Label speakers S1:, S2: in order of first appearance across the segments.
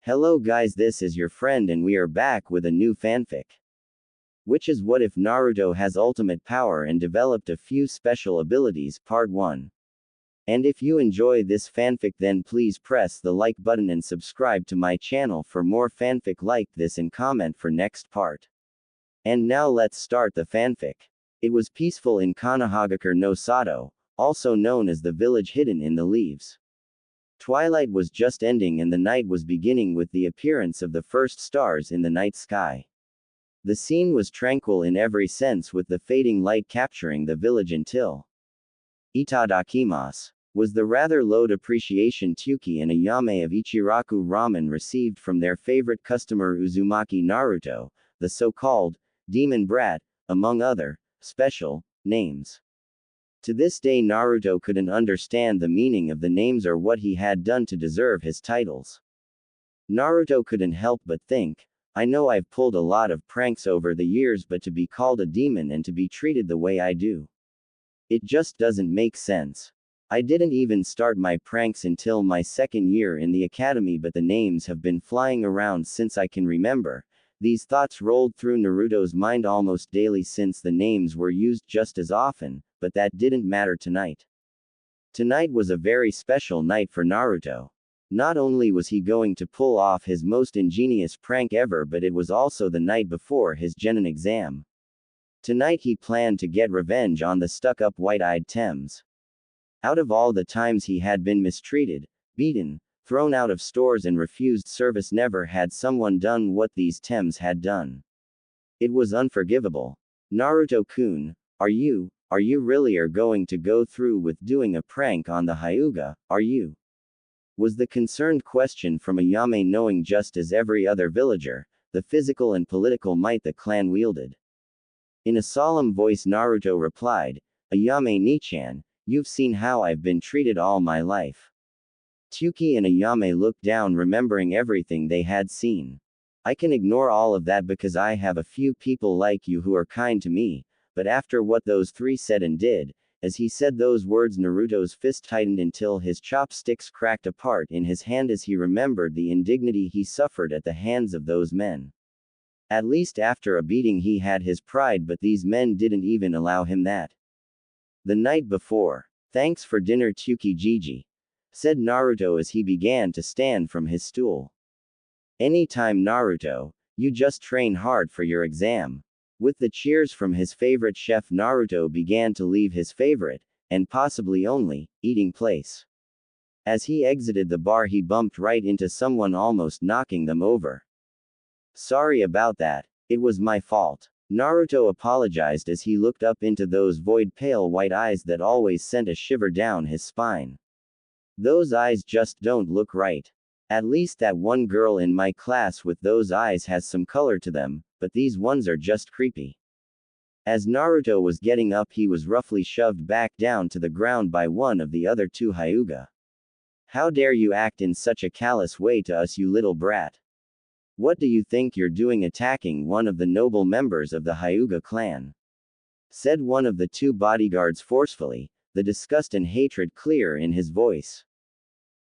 S1: Hello guys, this is your friend and we are back with a new fanfic. Which is what if Naruto has ultimate power and developed a few special abilities, part 1. And if you enjoy this fanfic then please press the like button and subscribe to my channel for more fanfic like this and comment for next part. And now let's start the fanfic. It was peaceful in Konohagakure no Sato, also known as the village hidden in the leaves. Twilight was just ending and the night was beginning with the appearance of the first stars in the night sky. The scene was tranquil in every sense with the fading light capturing the village until Itadakimasu was the rather low appreciation Tyuki and Ayame of Ichiraku Ramen received from their favorite customer Uzumaki Naruto, the so-called demon brat, among other special names. To this day Naruto couldn't understand the meaning of the names or what he had done to deserve his titles. Naruto couldn't help but think, I know I've pulled a lot of pranks over the years, but to be called a demon and to be treated the way I do, it just doesn't make sense. I didn't even start my pranks until my second year in the academy, but the names have been flying around since I can remember. These thoughts rolled through Naruto's mind almost daily since the names were used just as often, but that didn't matter tonight. Tonight was a very special night for Naruto. Not only was he going to pull off his most ingenious prank ever, but it was also the night before his genin exam. Tonight he planned to get revenge on the stuck-up white-eyed Thames. Out of all the times he had been mistreated, beaten, thrown out of stores and refused service, never had someone done what these Thames had done. It was unforgivable. Naruto-kun, are you really going to go through with doing a prank on the Hyuga, are you? Was the concerned question from Ayame, knowing just as every other villager, the physical and political might the clan wielded. In a solemn voice Naruto replied, Ayame Nichan, you've seen how I've been treated all my life. Tyuki and Ayame looked down, remembering everything they had seen. I can ignore all of that because I have a few people like you who are kind to me, but after what those three said and did, as he said those words Naruto's fist tightened until his chopsticks cracked apart in his hand as he remembered the indignity he suffered at the hands of those men. At least after a beating he had his pride, but these men didn't even allow him that. The night before. Thanks for dinner Tyuki Jiji, said Naruto as he began to stand from his stool. Anytime Naruto, you just train hard for your exam. With the cheers from his favorite chef Naruto began to leave his favorite, and possibly only, eating place. As he exited the bar he bumped right into someone, almost knocking them over. Sorry about that, it was my fault. Naruto apologized as he looked up into those void pale white eyes that always sent a shiver down his spine. Those eyes just don't look right. At least that one girl in my class with those eyes has some color to them, but these ones are just creepy. As Naruto was getting up he was roughly shoved back down to the ground by one of the other two Hyuga. How dare you act in such a callous way to us, you little brat? What do you think you're doing attacking one of the noble members of the Hyuga clan? Said one of the two bodyguards forcefully, the disgust and hatred clear in his voice.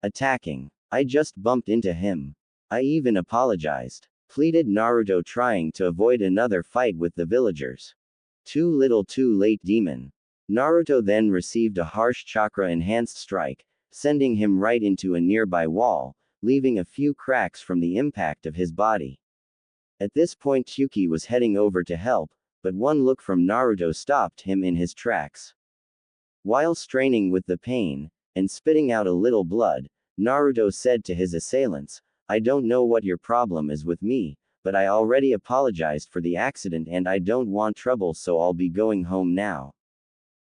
S1: Attacking? I just bumped into him. I even apologized, pleaded Naruto, trying to avoid another fight with the villagers. Too little too late, demon. Naruto then received a harsh chakra-enhanced strike, sending him right into a nearby wall, leaving a few cracks from the impact of his body. At this point Tyuki was heading over to help, but one look from Naruto stopped him in his tracks. While straining with the pain, and spitting out a little blood, Naruto said to his assailants, I don't know what your problem is with me, but I already apologized for the accident and I don't want trouble, so I'll be going home now.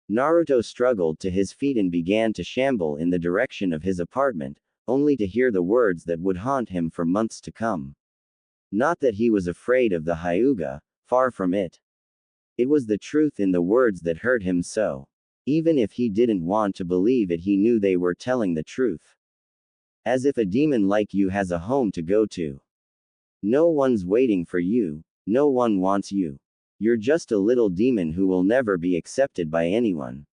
S1: Naruto struggled to his feet and began to shamble in the direction of his apartment, only to hear the words that would haunt him for months to come. Not that he was afraid of the Hyuga, far from it. It was the truth in the words that hurt him so. Even if he didn't want to believe it, he knew they were telling the truth. As if a demon like you has a home to go to. No one's waiting for you, no one wants you. You're just a little demon who will never be accepted by anyone.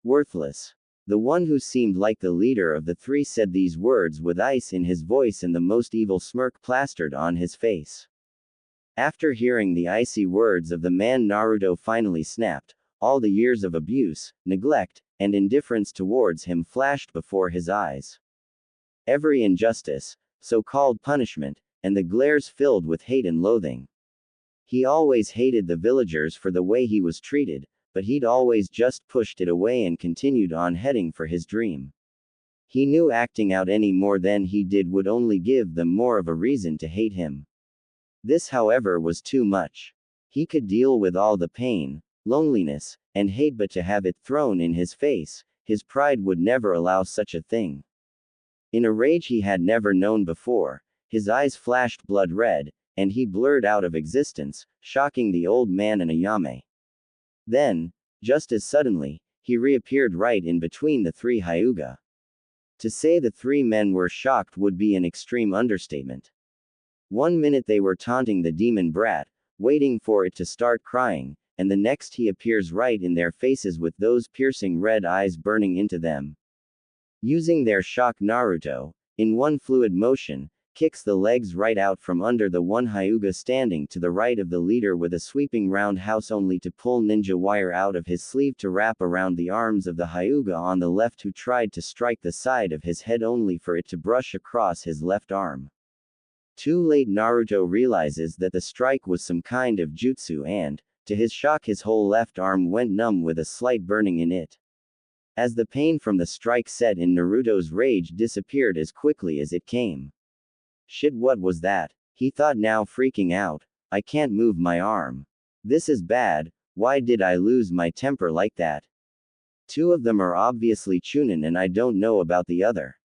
S1: Worthless. The one who seemed like the leader of the three said these words with ice in his voice and the most evil smirk plastered on his face. After hearing the icy words of the man, Naruto finally snapped. All the years of abuse, neglect, and indifference towards him flashed before his eyes. Every injustice, so-called punishment, and the glares filled with hate and loathing. He always hated the villagers for the way he was treated, but he'd always just pushed it away and continued on heading for his dream. He knew acting out any more than he did would only give them more of a reason to hate him. This, however, was too much. He could deal with all the pain, loneliness, and hate, but to have it thrown in his face, his pride would never allow such a thing. In a rage he had never known before, his eyes flashed blood red, and he blurred out of existence, shocking the old man and Ayame. Then, just as suddenly, he reappeared right in between the three Hyuga. To say the three men were shocked would be an extreme understatement. 1 minute they were taunting the demon brat, waiting for it to start crying, and the next he appears right in their faces with those piercing red eyes burning into them. Using their shock, Naruto, in one fluid motion, kicks the legs right out from under the one Hyuga standing to the right of the leader with a sweeping roundhouse, only to pull ninja wire out of his sleeve to wrap around the arms of the Hyuga on the left, who tried to strike the side of his head only for it to brush across his left arm. Too late, Naruto realizes that the strike was some kind of jutsu and, to his shock, his whole left arm went numb with a slight burning in it. As the pain from the strike set in, Naruto's rage disappeared as quickly as it came. Shit, what was that? He thought, now freaking out. I can't move my arm. This is bad. Why did I lose my temper like that? Two of them are obviously Chunin and I don't know about the other.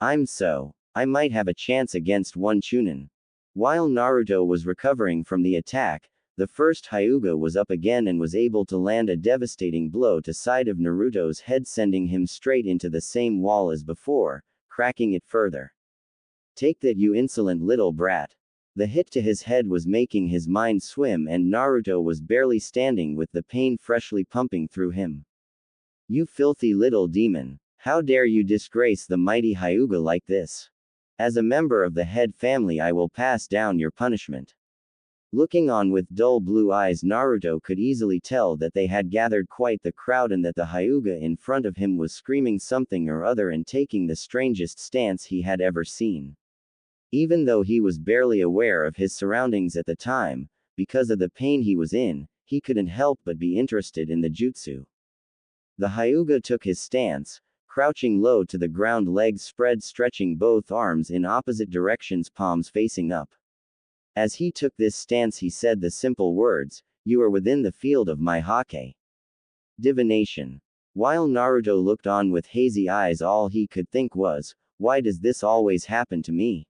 S1: I might have a chance against one Chunin. While Naruto was recovering from the attack, the first Hyuga was up again and was able to land a devastating blow to side of Naruto's head, sending him straight into the same wall as before, cracking it further. Take that, you insolent little brat. The hit to his head was making his mind swim, and Naruto was barely standing with the pain freshly pumping through him. You filthy little demon. How dare you disgrace the mighty Hyuga like this? As a member of the head family, I will pass down your punishment. Looking on with dull blue eyes, Naruto could easily tell that they had gathered quite the crowd and that the Hyuga in front of him was screaming something or other and taking the strangest stance he had ever seen. Even though he was barely aware of his surroundings at the time, because of the pain he was in, he couldn't help but be interested in the jutsu. The Hyuga took his stance, crouching low to the ground, legs spread, stretching both arms in opposite directions, palms facing up. As he took this stance, he said the simple words, "You are within the field of my hake." Divination. While Naruto looked on with hazy eyes, all he could think was, why does this always happen to me?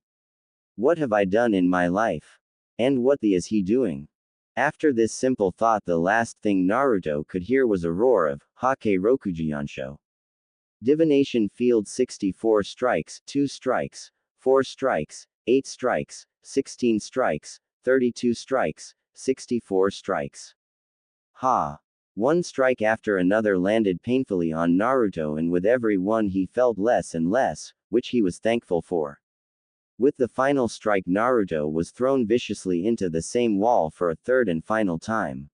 S1: What have I done in my life? And what the is he doing? After this simple thought, the last thing Naruto could hear was a roar of Hake Rokujiyansho. Divination field: 64 strikes, 2 strikes, 4 strikes, 8 strikes, 16 strikes, 32 strikes, 64 strikes. Ha! One strike after another landed painfully on Naruto, and with every one he felt less and less, which he was thankful for. With the final strike, Naruto was thrown viciously into the same wall for a third and final time.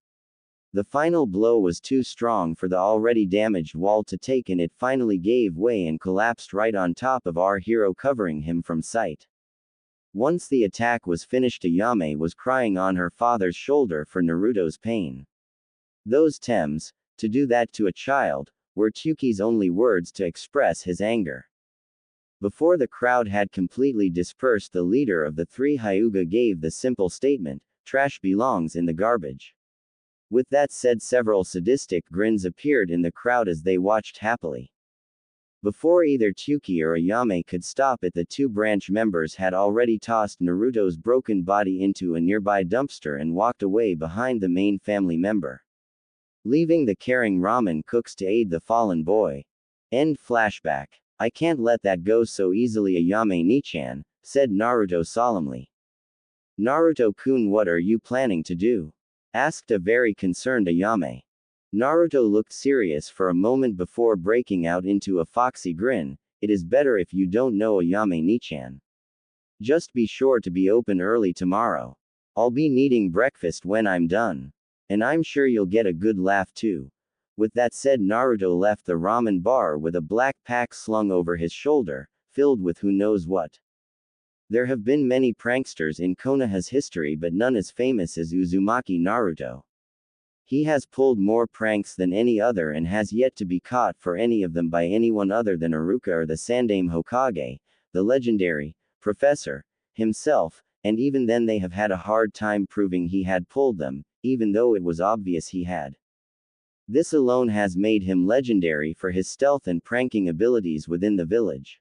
S1: The final blow was too strong for the already damaged wall to take, and it finally gave way and collapsed right on top of our hero, covering him from sight. Once the attack was finished, Ayame was crying on her father's shoulder for Naruto's pain. Those Tems, to do that to a child, were Tsuki's only words to express his anger. Before the crowd had completely dispersed, the leader of the three Hyuga gave the simple statement, "Trash belongs in the garbage." With that said, several sadistic grins appeared in the crowd as they watched happily. Before either Tsuki or Ayame could stop it, the two branch members had already tossed Naruto's broken body into a nearby dumpster and walked away behind the main family member, leaving the caring ramen cooks to aid the fallen boy. End flashback. I can't let that go so easily, Ayame-ni-chan, said Naruto solemnly. Naruto-kun, what are you planning to do? Asked a very concerned Ayame. Naruto looked serious for a moment before breaking out into a foxy grin. It is better if you don't know Ayame Nichan. Just be sure to be open early tomorrow. I'll be needing breakfast when I'm done. And I'm sure you'll get a good laugh too. With that said, Naruto left the ramen bar with a black pack slung over his shoulder, filled with who knows what. There have been many pranksters in Konoha's history, but none as famous as Uzumaki Naruto. He has pulled more pranks than any other and has yet to be caught for any of them by anyone other than Iruka or the Sandaime Hokage, the legendary professor himself, and even then they have had a hard time proving he had pulled them, even though it was obvious he had. This alone has made him legendary for his stealth and pranking abilities within the village.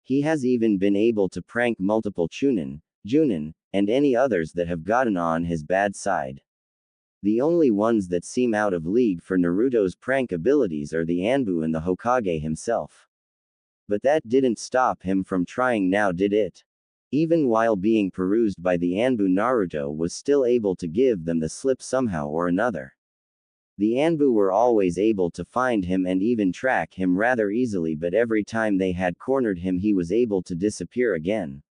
S1: He has even been able to prank multiple Chunin, Junin, and any others that have gotten on his bad side. The only ones that seem out of league for Naruto's prank abilities are the Anbu and the Hokage himself. But that didn't stop him from trying now, did it? Even while being perused by the Anbu, Naruto was still able to give them the slip somehow or another. The Anbu were always able to find him and even track him rather easily, but every time they had cornered him he was able to disappear again.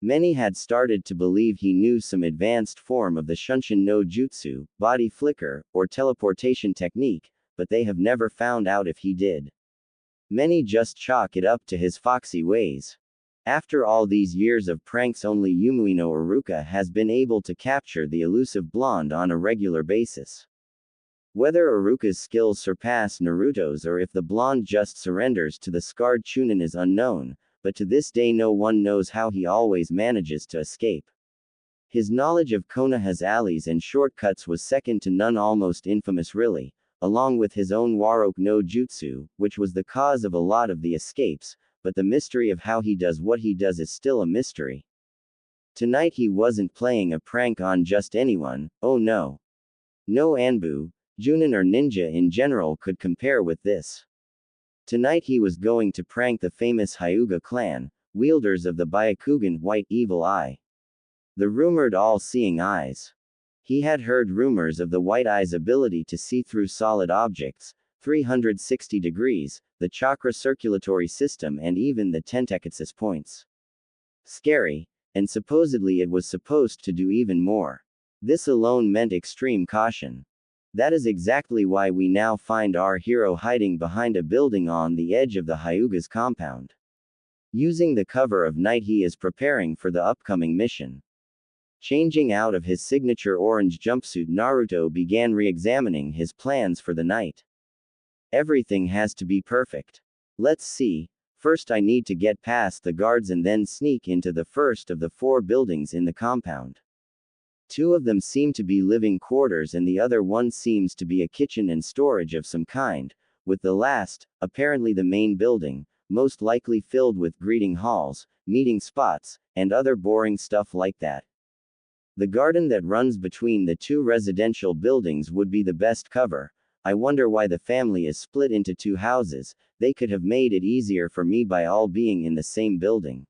S1: Many had started to believe he knew some advanced form of the Shunshin no Jutsu, body flicker, or teleportation technique, but they have never found out if he did. Many just chalk it up to his foxy ways. After all these years of pranks, only Yumuino Iruka has been able to capture the elusive blonde on a regular basis. Whether Iruka's skills surpass Naruto's or if the blonde just surrenders to the scarred Chunin is unknown, but to this day no one knows how he always manages to escape. His knowledge of Konoha's alleys and shortcuts was second to none, almost infamous really, along with his own Waroke no Jutsu, which was the cause of a lot of the escapes, but the mystery of how he does what he does is still a mystery. Tonight he wasn't playing a prank on just anyone, oh no. No Anbu, Junin or ninja in general could compare with this. Tonight he was going to prank the famous Hyuga clan, wielders of the Byakugan White Evil Eye. The rumored all-seeing eyes. He had heard rumors of the White Eye's ability to see through solid objects, 360 degrees, the chakra circulatory system and even the tentacutsus points. Scary, and supposedly it was supposed to do even more. This alone meant extreme caution. That is exactly why we now find our hero hiding behind a building on the edge of the Hyuga's compound. Using the cover of night, he is preparing for the upcoming mission. Changing out of his signature orange jumpsuit, Naruto began re-examining his plans for the night. Everything has to be perfect. Let's see. First I need to get past the guards and then sneak into the first of the 4 buildings in the compound. 2 of them seem to be living quarters and the other one seems to be a kitchen and storage of some kind, with the last, apparently the main building, most likely filled with greeting halls, meeting spots, and other boring stuff like that. The garden that runs between the 2 residential buildings would be the best cover. I wonder why the family is split into 2 houses. They could have made it easier for me by all being in the same building.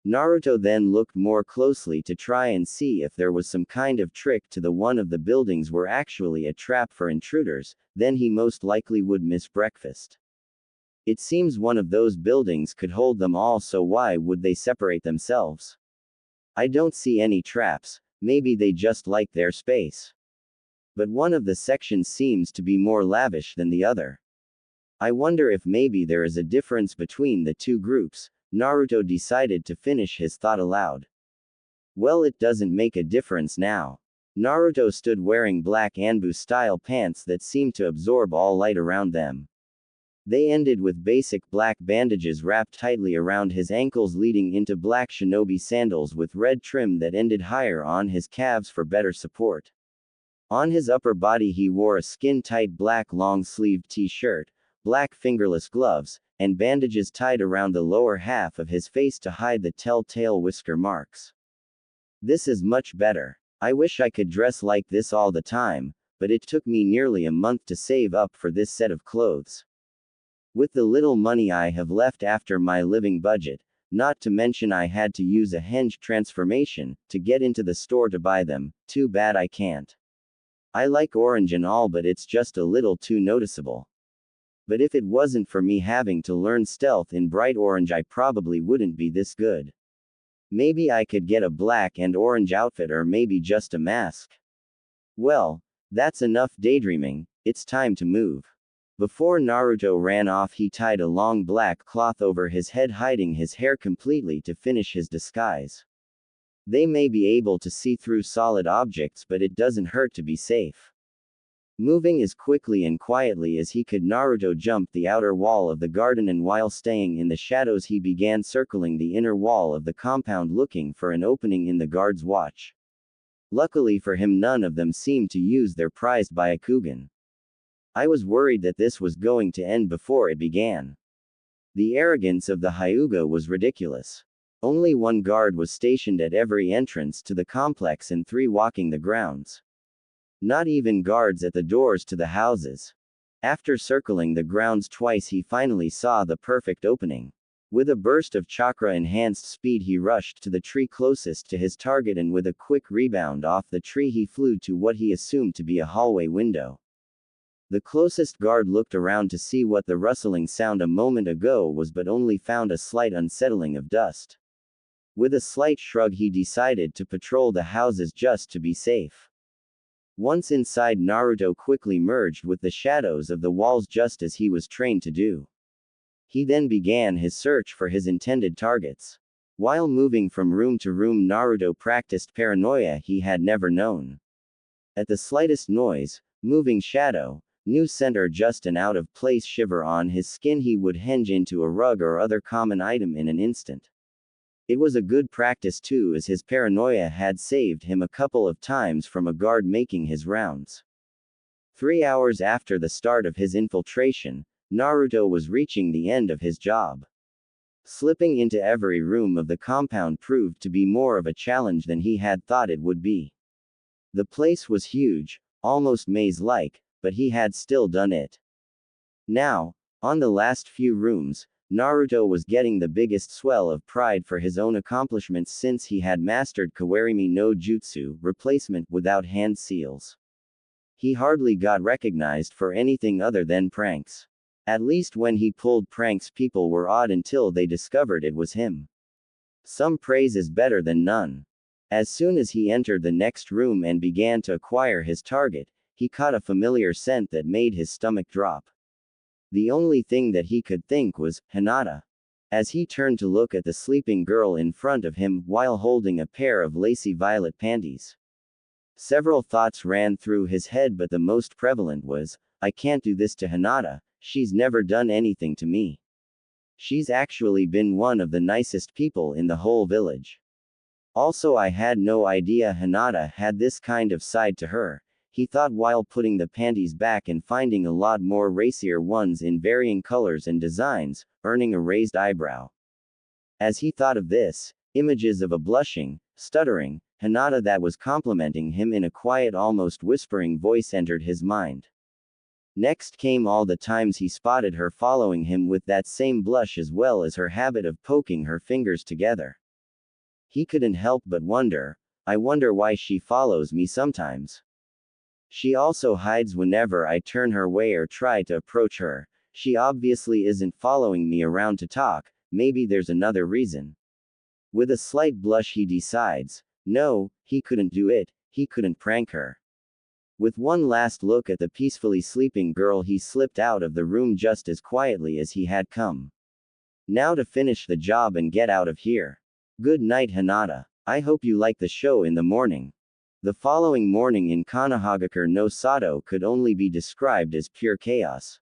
S1: Naruto then looked more closely to try and see if there was some kind of trick to the one of the buildings were actually a trap for intruders, then he most likely would miss breakfast. It seems one of those buildings could hold them all, so why would they separate themselves? I don't see any traps, maybe they just like their space. But one of the sections seems to be more lavish than the other. I wonder if maybe there is a difference between the 2 groups. Naruto decided to finish his thought aloud. Well, it doesn't make a difference now. Naruto stood wearing black Anbu-style pants that seemed to absorb all light around them. They ended with basic black bandages wrapped tightly around his ankles, leading into black shinobi sandals with red trim that ended higher on his calves for better support. On his upper body he wore a skin-tight black long-sleeved t-shirt, black fingerless gloves, and bandages tied around the lower half of his face to hide the telltale whisker marks. This is much better. I wish I could dress like this all the time, but it took me nearly a month to save up for this set of clothes. With the little money I have left after my living budget, not to mention I had to use a henge transformation to get into the store to buy them, too bad I can't. I like orange and all, but it's just a little too noticeable. But if it wasn't for me having to learn stealth in bright orange, I probably wouldn't be this good. Maybe I could get a black and orange outfit, or maybe just a mask. Well, that's enough daydreaming, it's time to move. Before Naruto ran off, he tied a long black cloth over his head, hiding his hair completely to finish his disguise. They may be able to see through solid objects, but it doesn't hurt to be safe. Moving as quickly and quietly as he could, Naruto jumped the outer wall of the garden, and while staying in the shadows, he began circling the inner wall of the compound, looking for an opening in the guard's watch. Luckily for him, none of them seemed to use their prized Byakugan. I was worried that this was going to end before it began. The arrogance of the Hyuga was ridiculous. Only one guard was stationed at every entrance to the complex and 3 walking the grounds. Not even guards at the doors to the houses. After circling the grounds twice, he finally saw the perfect opening. With a burst of chakra-enhanced speed, he rushed to the tree closest to his target, and with a quick rebound off the tree, he flew to what he assumed to be a hallway window. The closest guard looked around to see what the rustling sound a moment ago was, but only found a slight unsettling of dust. With a slight shrug, he decided to patrol the houses just to be safe. Once inside, Naruto quickly merged with the shadows of the walls, just as he was trained to do. He then began his search for his intended targets. While moving from room to room, Naruto practiced paranoia he had never known. At the slightest noise, moving shadow, new scent, or just an out-of-place shiver on his skin, he would hinge into a rug or other common item in an instant. It was a good practice too, as his paranoia had saved him a couple of times from a guard making his rounds. 3 hours after the start of his infiltration, Naruto was reaching the end of his job. Slipping into every room of the compound proved to be more of a challenge than he had thought it would be. The place was huge, almost maze-like, but he had still done it. Now, on the last few rooms, Naruto was getting the biggest swell of pride for his own accomplishments, since he had mastered Kawarimi no Jutsu, replacement without hand seals. He hardly got recognized for anything other than pranks. At least when he pulled pranks, people were awed until they discovered it was him. Some praise is better than none. As soon as he entered the next room and began to acquire his target, he caught a familiar scent that made his stomach drop. The only thing that he could think was, Hinata. As he turned to look at the sleeping girl in front of him, while holding a pair of lacy violet panties. Several thoughts ran through his head, but the most prevalent was, I can't do this to Hinata, she's never done anything to me. She's actually been one of the nicest people in the whole village. Also, I had no idea Hinata had this kind of side to her, he thought while putting the panties back and finding a lot more racier ones in varying colors and designs, earning a raised eyebrow. As he thought of this, images of a blushing, stuttering Hinata that was complimenting him in a quiet, almost whispering voice entered his mind. Next came all the times he spotted her following him with that same blush, as well as her habit of poking her fingers together. He couldn't help but wonder, I wonder why she follows me sometimes. She also hides whenever I turn her way or try to approach her. She obviously isn't following me around to talk, maybe there's another reason. With a slight blush, he decides, no, he couldn't do it, he couldn't prank her. With one last look at the peacefully sleeping girl, he slipped out of the room just as quietly as he had come. Now to finish the job and get out of here. Good night, Hinata. I hope you like the show in the morning. The following morning in Konohagakure no Sato could only be described as pure chaos.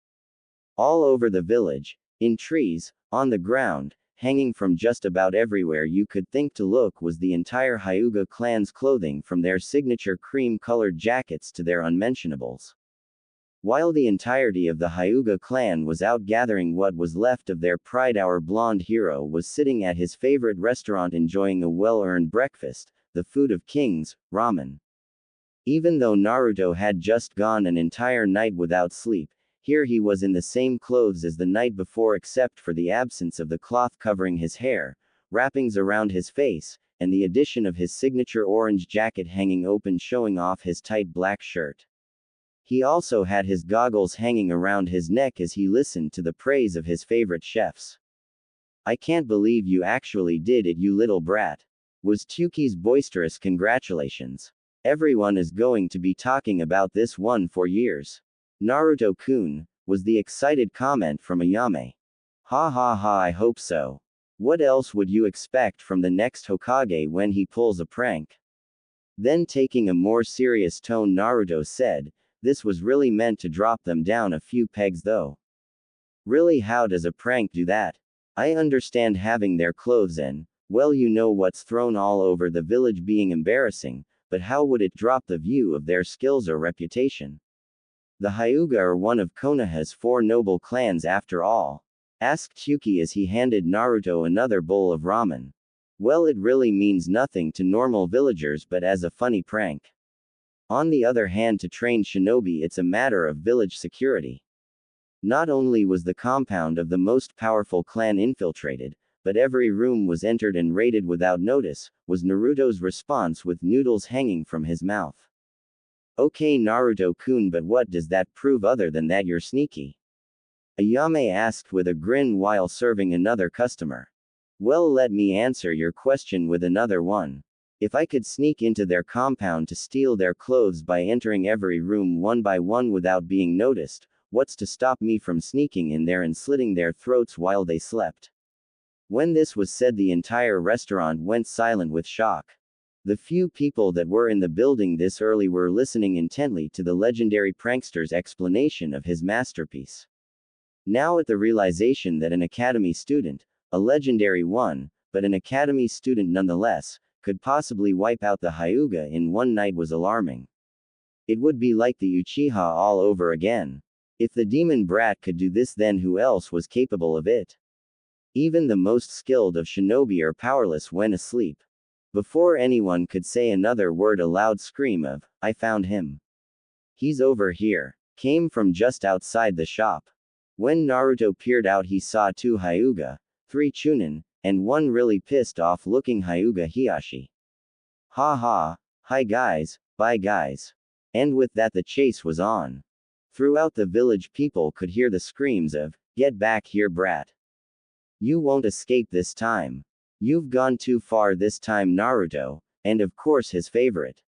S1: All over the village, in trees, on the ground, hanging from just about everywhere you could think to look, was the entire Hyuga clan's clothing, from their signature cream-colored jackets to their unmentionables. While the entirety of the Hyuga clan was out gathering what was left of their pride, our blonde hero was sitting at his favorite restaurant enjoying a well-earned breakfast, the food of kings, ramen. Even though Naruto had just gone an entire night without sleep, here he was in the same clothes as the night before, except for the absence of the cloth covering his hair, wrappings around his face, and the addition of his signature orange jacket hanging open, showing off his tight black shirt. He also had his goggles hanging around his neck as he listened to the praise of his favorite chefs. "I can't believe you actually did it, you little brat," was Tuki's boisterous congratulations. "Everyone is going to be talking about this one for years." "Naruto-kun," was the excited comment from Ayame. "Ha ha ha, I hope so. What else would you expect from the next Hokage when he pulls a prank?" Then taking a more serious tone, Naruto said, "This was really meant to drop them down a few pegs though." "Really, how does a prank do that? I understand having their clothes in, well, you know what's thrown all over the village being embarrassing, but how would it drop the view of their skills or reputation? The Hyuga are one of Konoha's 4 noble clans after all," asked Yuki as he handed Naruto another bowl of ramen. "Well, it really means nothing to normal villagers, but as a funny prank. On the other hand, to train shinobi, it's a matter of village security." Not only was the compound of the most powerful clan infiltrated, but every room was entered and raided without notice, was Naruto's response with noodles hanging from his mouth. "Okay, Naruto-kun, but what does that prove other than that you're sneaky?" Ayame asked with a grin while serving another customer. "Well, let me answer your question with another one. If I could sneak into their compound to steal their clothes by entering every room one by one without being noticed, what's to stop me from sneaking in there and slitting their throats while they slept?" When this was said, the entire restaurant went silent with shock. The few people that were in the building this early were listening intently to the legendary prankster's explanation of his masterpiece. Now at the realization that an academy student, a legendary one, but an academy student nonetheless, could possibly wipe out the Hyuga in one night was alarming. It would be like the Uchiha all over again. If the demon brat could do this, then who else was capable of it? Even the most skilled of shinobi are powerless when asleep. Before anyone could say another word, a loud scream of, "I found him! He's over here!" came from just outside the shop. When Naruto peered out, he saw 2 Hyuga, 3 Chunin, and 1 really pissed off looking Hyuga Hiyashi. "Ha ha, hi guys, bye guys." And with that, the chase was on. Throughout the village, people could hear the screams of, "Get back here, brat! You won't escape this time. You've gone too far this time, Naruto," and of course his favorite,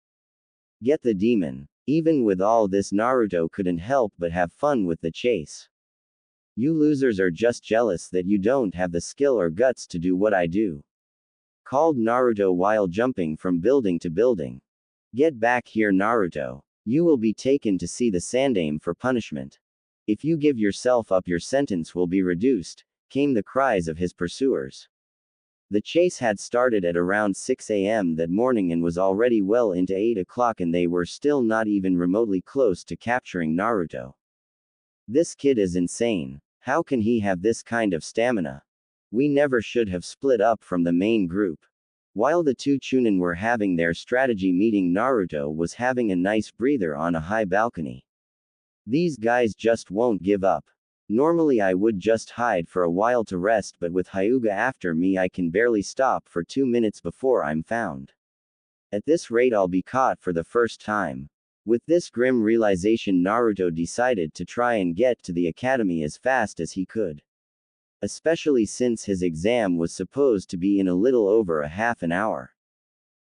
S1: "Get the demon." Even with all this, Naruto couldn't help but have fun with the chase. "You losers are just jealous that you don't have the skill or guts to do what I do," called Naruto while jumping from building to building. "Get back here, Naruto. You will be taken to see the Sandaime for punishment. If you give yourself up, your sentence will be reduced," came the cries of his pursuers. The chase had started at around 6 a.m. that morning and was already well into 8 o'clock, and they were still not even remotely close to capturing Naruto. "This kid is insane. How can he have this kind of stamina? We never should have split up from the main group." While the 2 Chunin were having their strategy meeting, Naruto was having a nice breather on a high balcony. "These guys just won't give up. Normally I would just hide for a while to rest, but with Hyuga after me, I can barely stop for 2 minutes before I'm found. At this rate, I'll be caught for the first time." With this grim realization, Naruto decided to try and get to the academy as fast as he could. Especially since his exam was supposed to be in a little over a half an hour.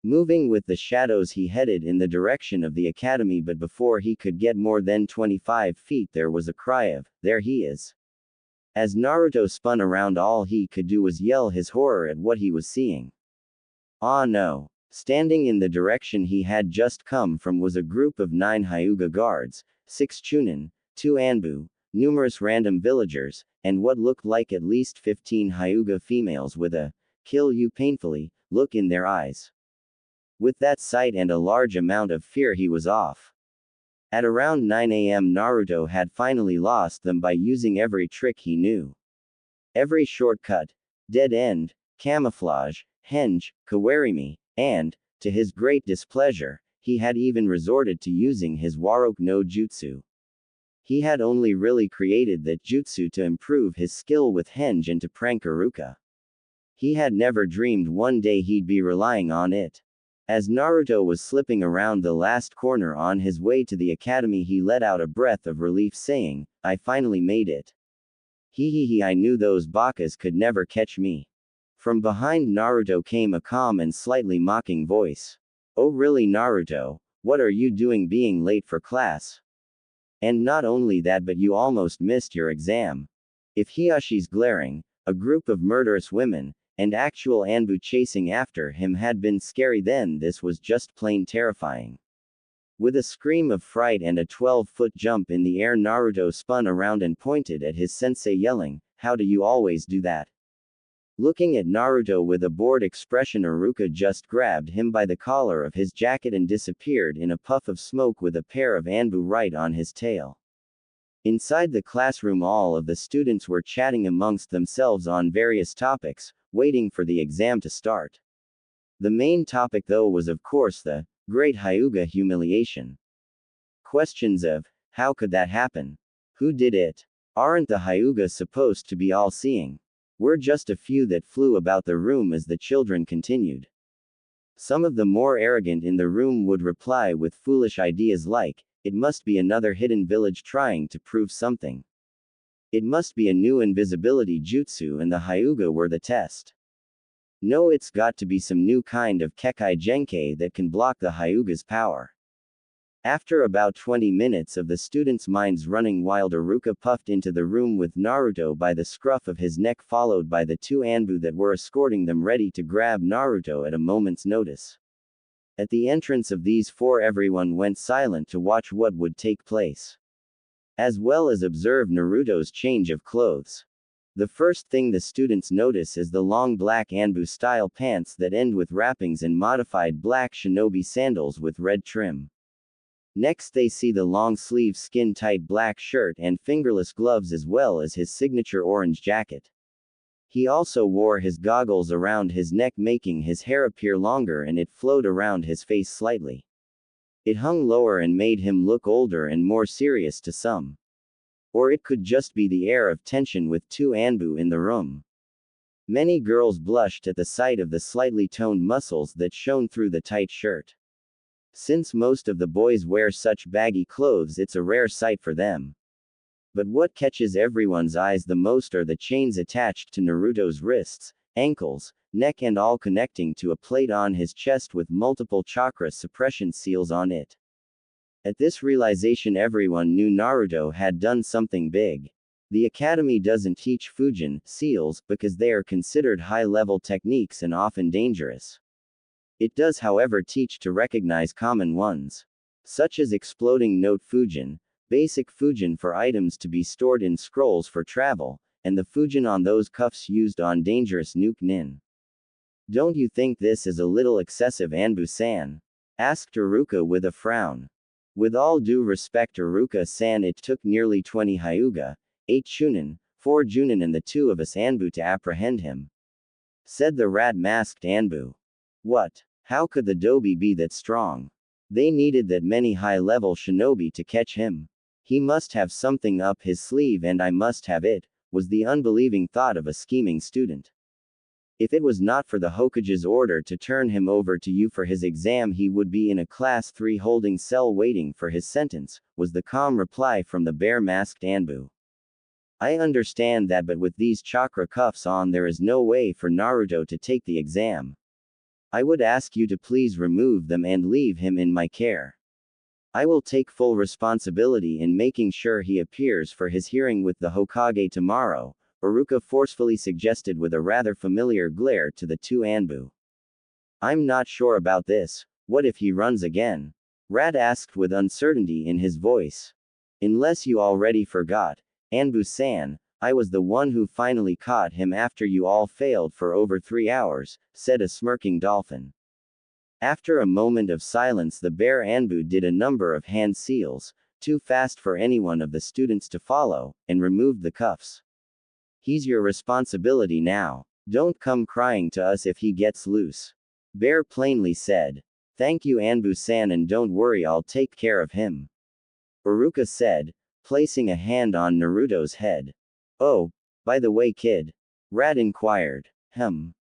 S1: Moving with the shadows, he headed in the direction of the academy, but before he could get more than 25 feet, there was a cry of, "There he is!" As Naruto spun around, all he could do was yell his horror at what he was seeing. Ah no! Standing in the direction he had just come from was a group of 9 Hyuga guards, 6 Chunin, 2 Anbu, numerous random villagers, and what looked like at least 15 Hyuga females with a "kill you painfully" look in their eyes. With that sight and a large amount of fear, he was off. At around 9 a.m., Naruto had finally lost them by using every trick he knew. Every shortcut, dead end, camouflage, henge, kawarimi, and, to his great displeasure, he had even resorted to using his Waroke no Jutsu. He had only really created that jutsu to improve his skill with henge and to prank Iruka. He had never dreamed one day he'd be relying on it. As Naruto was slipping around the last corner on his way to the academy, he let out a breath of relief, saying, "I finally made it. Hee, I knew those bakas could never catch me." From behind Naruto came a calm and slightly mocking voice. "Oh really, Naruto? What are you doing being late for class? And not only that, but you almost missed your exam." If Hiyashi's glaring, a group of murderous women, and actual Anbu chasing after him had been scary, then this was just plain terrifying. With a scream of fright and a 12-foot jump in the air, Naruto spun around and pointed at his sensei, yelling, "How do you always do that?" Looking at Naruto with a bored expression, Iruka just grabbed him by the collar of his jacket and disappeared in a puff of smoke with a pair of Anbu right on his tail. Inside the classroom, all of the students were chatting amongst themselves on various topics, waiting for the exam to start. The main topic, though, was of course the Great Hyuga humiliation. Questions of, how could that happen? Who did it? Aren't the Hyuga supposed to be all-seeing? Were just a few that flew about the room as the children continued. Some of the more arrogant in the room would reply with foolish ideas like, "It must be another hidden village trying to prove something. It must be a new invisibility jutsu and the Hyuga were the test. No, it's got to be some new kind of Kekai Genkai that can block the Hyuga's power." After about 20 minutes of the students' minds running wild, Iruka puffed into the room with Naruto by the scruff of his neck, followed by the two Anbu that were escorting them, ready to grab Naruto at a moment's notice. At the entrance of these four, everyone went silent to watch what would take place, as well as observe Naruto's change of clothes. The first thing the students notice is the long black Anbu-style pants that end with wrappings and modified black shinobi sandals with red trim. Next they see the long-sleeve skin-tight black shirt and fingerless gloves, as well as his signature orange jacket. He also wore his goggles around his neck, making his hair appear longer, and it flowed around his face slightly. It hung lower and made him look older and more serious to some. Or it could just be the air of tension with two Anbu in the room. Many girls blushed at the sight of the slightly toned muscles that shone through the tight shirt. Since most of the boys wear such baggy clothes, it's a rare sight for them. But what catches everyone's eyes the most are the chains attached to Naruto's wrists, ankles, neck, and all connecting to a plate on his chest with multiple chakra suppression seals on it. At this realization, everyone knew Naruto had done something big. The academy doesn't teach Fujin seals because they are considered high-level techniques and often dangerous. It does, however, teach to recognize common ones, such as exploding note Fujin, basic Fujin for items to be stored in scrolls for travel, and the Fujin on those cuffs used on dangerous nuke nin. "Don't you think this is a little excessive, Anbu-san?" asked Iruka with a frown. "With all due respect, Iruka-san, it took nearly 20 Hyuga, 8 Chunin, 4 Junin, and the two of us Anbu to apprehend him," said the rat-masked Anbu. "What? How could the Dobi be that strong? They needed that many high-level shinobi to catch him. He must have something up his sleeve, and I must have it," was the unbelieving thought of a scheming student. "If it was not for the Hokage's order to turn him over to you for his exam, he would be in a class 3 holding cell waiting for his sentence," was the calm reply from the bare-masked Anbu. "I understand that, but with these chakra cuffs on, there is no way for Naruto to take the exam. I would ask you to please remove them and leave him in my care. I will take full responsibility in making sure he appears for his hearing with the Hokage tomorrow," Iruka forcefully suggested with a rather familiar glare to the two Anbu. "I'm not sure about this. What if he runs again?" Rat asked with uncertainty in his voice. "Unless you already forgot, Anbu-san, I was the one who finally caught him after you all failed for over 3 hours, said a smirking dolphin. After a moment of silence, the bear Anbu did a number of hand seals, too fast for any one of the students to follow, and removed the cuffs. "He's your responsibility now. Don't come crying to us if he gets loose," Bear plainly said. "Thank you, Anbu-san, and don't worry, I'll take care of him," Iruka said, placing a hand on Naruto's head. "Oh, by the way, kid?" Rat inquired.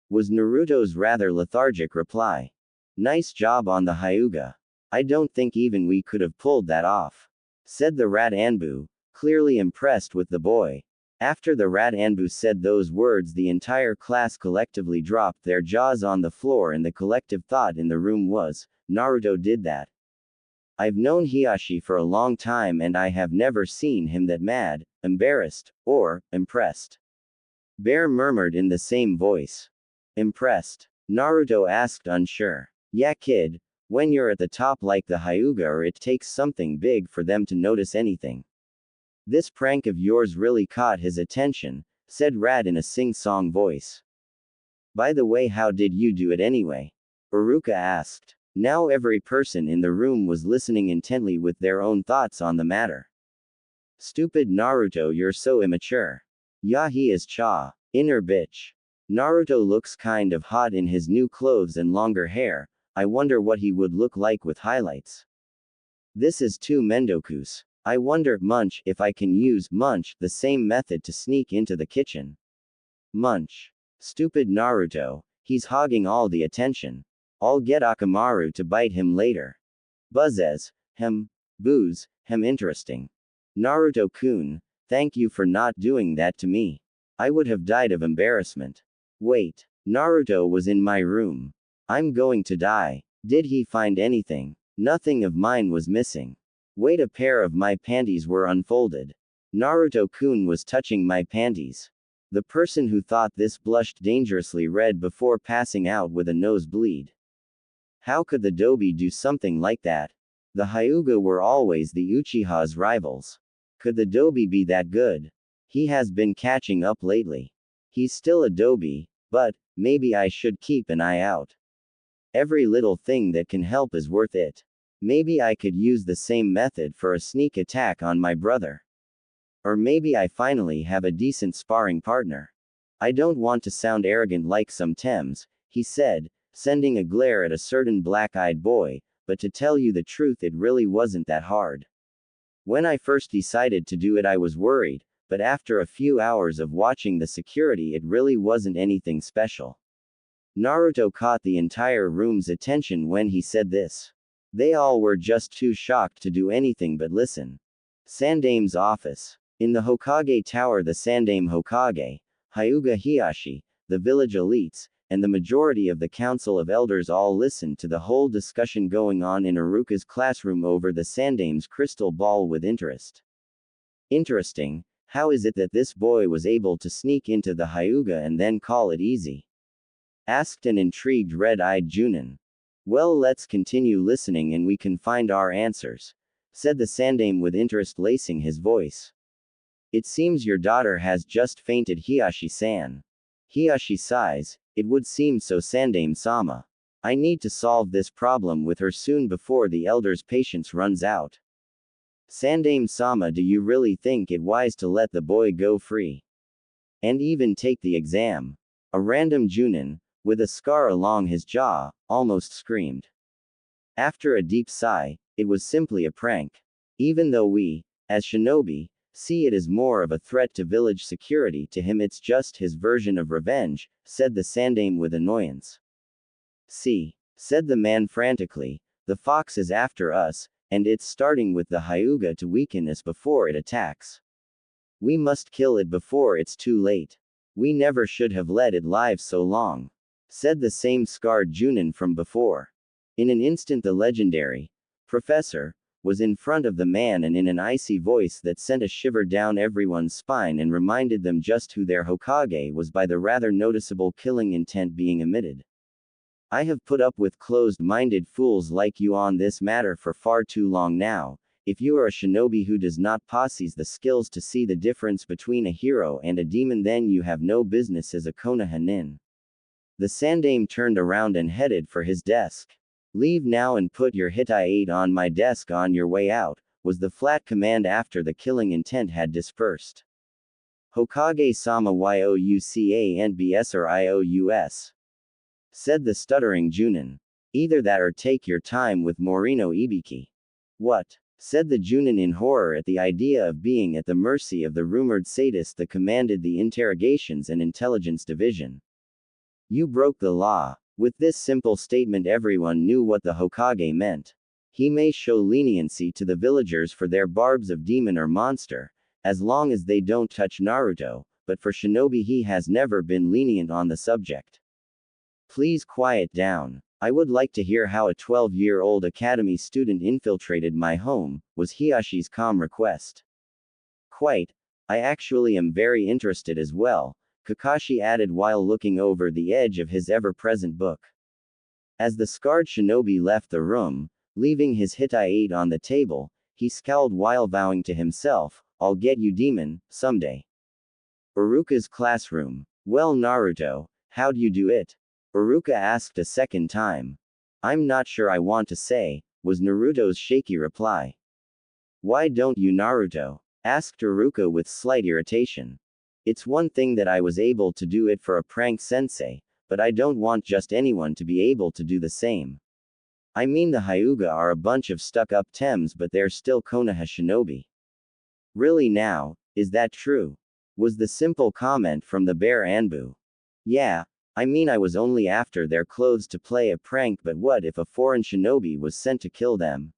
S1: Was Naruto's rather lethargic reply. Nice job on the Hyuga. I don't think even we could have pulled that off, said the rat Anbu, clearly impressed with the boy. After the rat Anbu said those words, the entire class collectively dropped their jaws on the floor, and the collective thought in the room was, Naruto did that. I've known Hiyashi for a long time and I have never seen him that mad, embarrassed, or impressed. Bear murmured in the same voice. Impressed? Naruto asked, unsure. Yeah, kid, when you're at the top like the Hyuga, or it takes something big for them to notice anything. This prank of yours really caught his attention, said Rat in a sing-song voice. By the way, how did you do it anyway? Uruka asked. Now every person in the room was listening intently with their own thoughts on the matter. Stupid Naruto, you're so immature. Yeah, he is cha. Inner bitch. Naruto looks kind of hot in his new clothes and longer hair. I wonder what he would look like with highlights. This is too mendokus. I wonder, Munch, if I can use Munch, the same method to sneak into the kitchen. Munch. Stupid Naruto, he's hogging all the attention. I'll get Akamaru to bite him later. Buzzes. Booze. Interesting. Naruto-kun, thank you for not doing that to me. I would have died of embarrassment. Wait. Naruto was in my room. I'm going to die. Did he find anything? Nothing of mine was missing. Wait, a pair of my panties were unfolded. Naruto-kun was touching my panties. The person who thought this blushed dangerously red before passing out with a nosebleed. How could the Dobi do something like that? The Hyuga were always the Uchiha's rivals. Could the Dobi be that good? He has been catching up lately. He's still a Dobi, but maybe I should keep an eye out. Every little thing that can help is worth it. Maybe I could use the same method for a sneak attack on my brother. Or maybe I finally have a decent sparring partner. I don't want to sound arrogant like some Thames, he said, sending a glare at a certain black-eyed boy, but to tell you the truth, it really wasn't that hard. When I first decided to do it, I was worried, but after a few hours of watching the security, it really wasn't anything special. Naruto caught the entire room's attention when he said this. They all were just too shocked to do anything but listen. Sandame's office. In the Hokage Tower, the Sandame Hokage, Hyuga Hiyashi, the village elites, and the majority of the Council of Elders all listened to the whole discussion going on in Iruka's classroom over the Sandame's crystal ball with interest. Interesting, how is it that this boy was able to sneak into the Hyuga and then call it easy? Asked an intrigued red-eyed Junin. Well, let's continue listening and we can find our answers, said the Sandame with interest, lacing his voice. It seems your daughter has just fainted, Hiyashi-san. Hiyashi sighs. It would seem so, Sandame-sama. I need to solve this problem with her soon before the elder's patience runs out. Sandame-sama, do you really think it wise to let the boy go free? And even take the exam? A random Junin, with a scar along his jaw, almost screamed. After a deep sigh, it was simply a prank. Even though we, as shinobi, see it as more of a threat to village security, to him it's just his version of revenge, said the Sandame with annoyance. See, said the man frantically, the fox is after us, and it's starting with the Hyuga to weaken us before it attacks. We must kill it before it's too late. We never should have let it live so long, said the same scarred Junin from before. In an instant the legendary Professor was in front of the man, and in an icy voice that sent a shiver down everyone's spine and reminded them just who their Hokage was by the rather noticeable killing intent being emitted. I have put up with closed-minded fools like you on this matter for far too long now. If you are a shinobi who does not possess the skills to see the difference between a hero and a demon, then you have no business as a Konoha nin. The Sandame turned around and headed for his desk. Leave now and put your Hitai-8 on my desk on your way out, was the flat command after the killing intent had dispersed. Hokage-sama youca and bs or ious, said the stuttering Junin. Either that or take your time with Morino Ibiki. What? Said the Junin in horror at the idea of being at the mercy of the rumored sadist that commanded the Interrogations and Intelligence Division. You broke the law. With this simple statement, everyone knew what the Hokage meant. He may show leniency to the villagers for their barbs of demon or monster, as long as they don't touch Naruto, but for shinobi he has never been lenient on the subject. Please quiet down. I would like to hear how a 12-year-old academy student infiltrated my home, was Hiyashi's calm request. Quite. I actually am very interested as well, Kakashi added while looking over the edge of his ever-present book. As the scarred shinobi left the room, leaving his Hittite on the table, he scowled while vowing to himself, "I'll get you, demon, someday." Iruka's classroom. "Well, Naruto, how'd you do it?" Iruka asked a second time. "I'm not sure I want to say," was Naruto's shaky reply. "Why don't you, Naruto?" asked Iruka with slight irritation. "It's one thing that I was able to do it for a prank sensei, but I don't want just anyone to be able to do the same. I mean, the Hyuga are a bunch of stuck-up Tems, but they're still Konoha shinobi." "Really now, is that true?" was the simple comment from the bear Anbu. "Yeah, I mean, I was only after their clothes to play a prank, but what if a foreign shinobi was sent to kill them?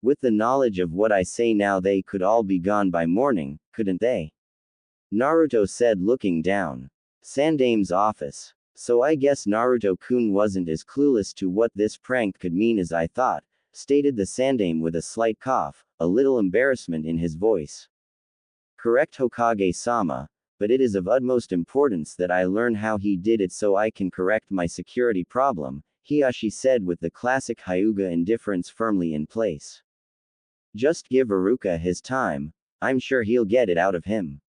S1: With the knowledge of what I say now, they could all be gone by morning, couldn't they?" Naruto said, looking down. Sandame's office. "So I guess Naruto-kun wasn't as clueless to what this prank could mean as I thought," stated the Sandame with a slight cough, a little embarrassment in his voice. "Correct, Hokage-sama, but it is of utmost importance that I learn how he did it so I can correct my security problem," Hiyashi said with the classic Hyuga indifference firmly in place. "Just give Iruka his time, I'm sure he'll get it out of him.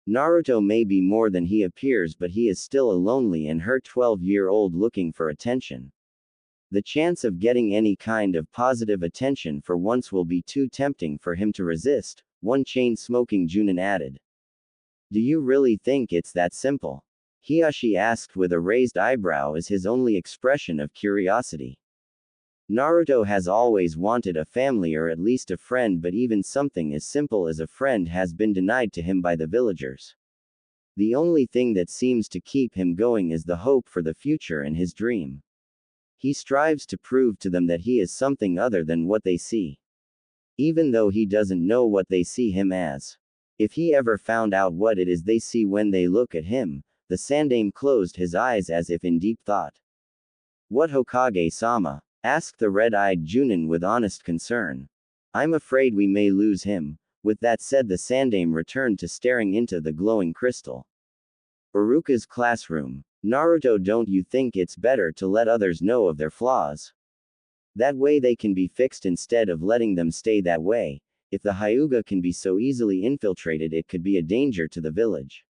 S1: Naruto may be more than he appears, but he is still a lonely and hurt 12-year-old looking for attention. The chance of getting any kind of positive attention for once will be too tempting for him to resist," one chain-smoking Junin added. "Do you really think it's that simple?" Hiyashi asked with a raised eyebrow as his only expression of curiosity. Naruto has always wanted a family or at least a friend, but even something as simple as a friend has been denied to him by the villagers. The only thing that seems to keep him going is the hope for the future and his dream. He strives to prove to them that he is something other than what they see. Even though he doesn't know what they see him as. If he ever found out what it is they see when they look at him, the Sandame closed his eyes as if in deep thought. "What, Hokage-sama?" asked the red-eyed Junin with honest concern. "I'm afraid we may lose him." With that said, the Sandame returned to staring into the glowing crystal. Iruka's classroom. "Naruto, don't you think it's better to let others know of their flaws? That way they can be fixed instead of letting them stay that way. If the Hyuga can be so easily infiltrated, it could be a danger to the village."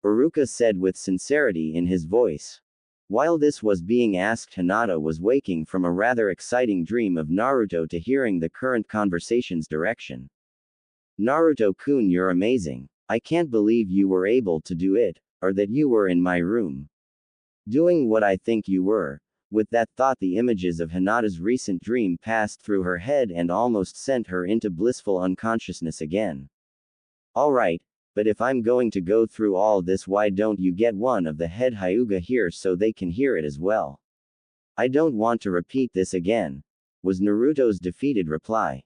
S1: Iruka said with sincerity in his voice. While this was being asked, Hinata was waking from a rather exciting dream of Naruto to hearing the current conversation's direction. "Naruto-kun, you're amazing. I can't believe you were able to do it, or that you were in my room doing what I think you were." With that thought, the images of Hinata's recent dream passed through her head and almost sent her into blissful unconsciousness again. "Alright, but if I'm going to go through all this, why don't you get one of the head Hyuga here so they can hear it as well? I don't want to repeat this again," was Naruto's defeated reply.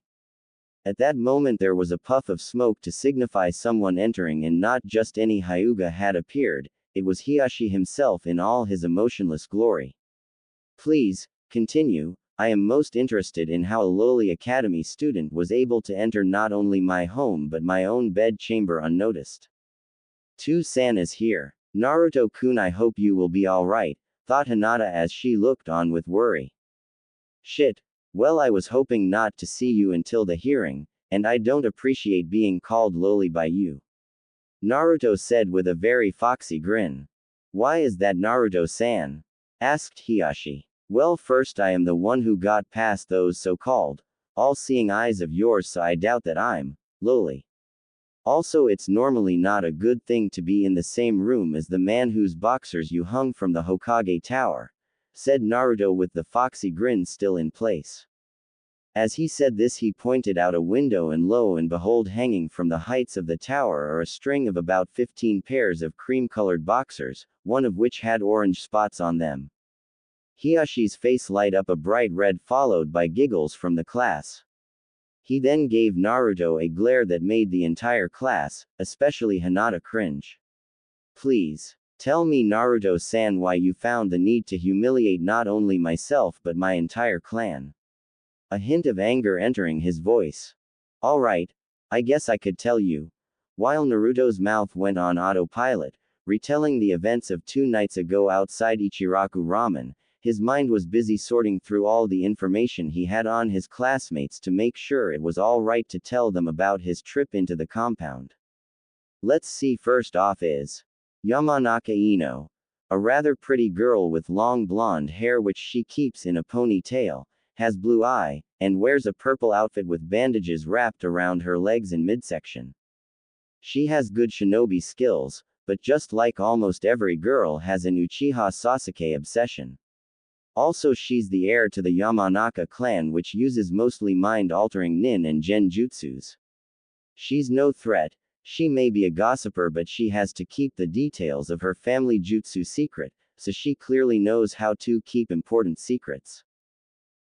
S1: At that moment there was a puff of smoke to signify someone entering, and not just any Hyuga had appeared, it was Hiyashi himself in all his emotionless glory. "Please, continue. I am most interested in how a lowly academy student was able to enter not only my home but my own bed chamber unnoticed. Two-san is here. Naruto-kun, I hope you will be alright," thought Hinata as she looked on with worry. "Shit. Well, I was hoping not to see you until the hearing, and I don't appreciate being called lowly by you," Naruto said with a very foxy grin. "Why is that, Naruto-san?" asked Hiyashi. "Well, first, I am the one who got past those so-called all-seeing eyes of yours, so I doubt that I'm lowly. Also, it's normally not a good thing to be in the same room as the man whose boxers you hung from the Hokage Tower," said Naruto with the foxy grin still in place. As he said this, he pointed out a window, and lo and behold, hanging from the heights of the tower are a string of about 15 pairs of cream-colored boxers, one of which had orange spots on them. Hiyashi's face light up a bright red followed by giggles from the class. He then gave Naruto a glare that made the entire class, especially Hinata, cringe. Please. Tell me, Naruto-san, why you found the need to humiliate not only myself but my entire clan. A hint of anger entering his voice. Alright. I guess I could tell you. While Naruto's mouth went on autopilot, retelling the events of 2 nights ago outside Ichiraku Ramen, his mind was busy sorting through all the information he had on his classmates to make sure it was all right to tell them about his trip into the compound. Let's see, first off is Yamanaka Ino. A rather pretty girl with long blonde hair which she keeps in a ponytail, has blue eye, and wears a purple outfit with bandages wrapped around her legs in midsection. She has good shinobi skills, but just like almost every girl has an Uchiha Sasuke obsession. Also, she's the heir to the Yamanaka clan, which uses mostly mind-altering nin and genjutsus. She's no threat. She may be a gossiper, but she has to keep the details of her family jutsu secret, so she clearly knows how to keep important secrets.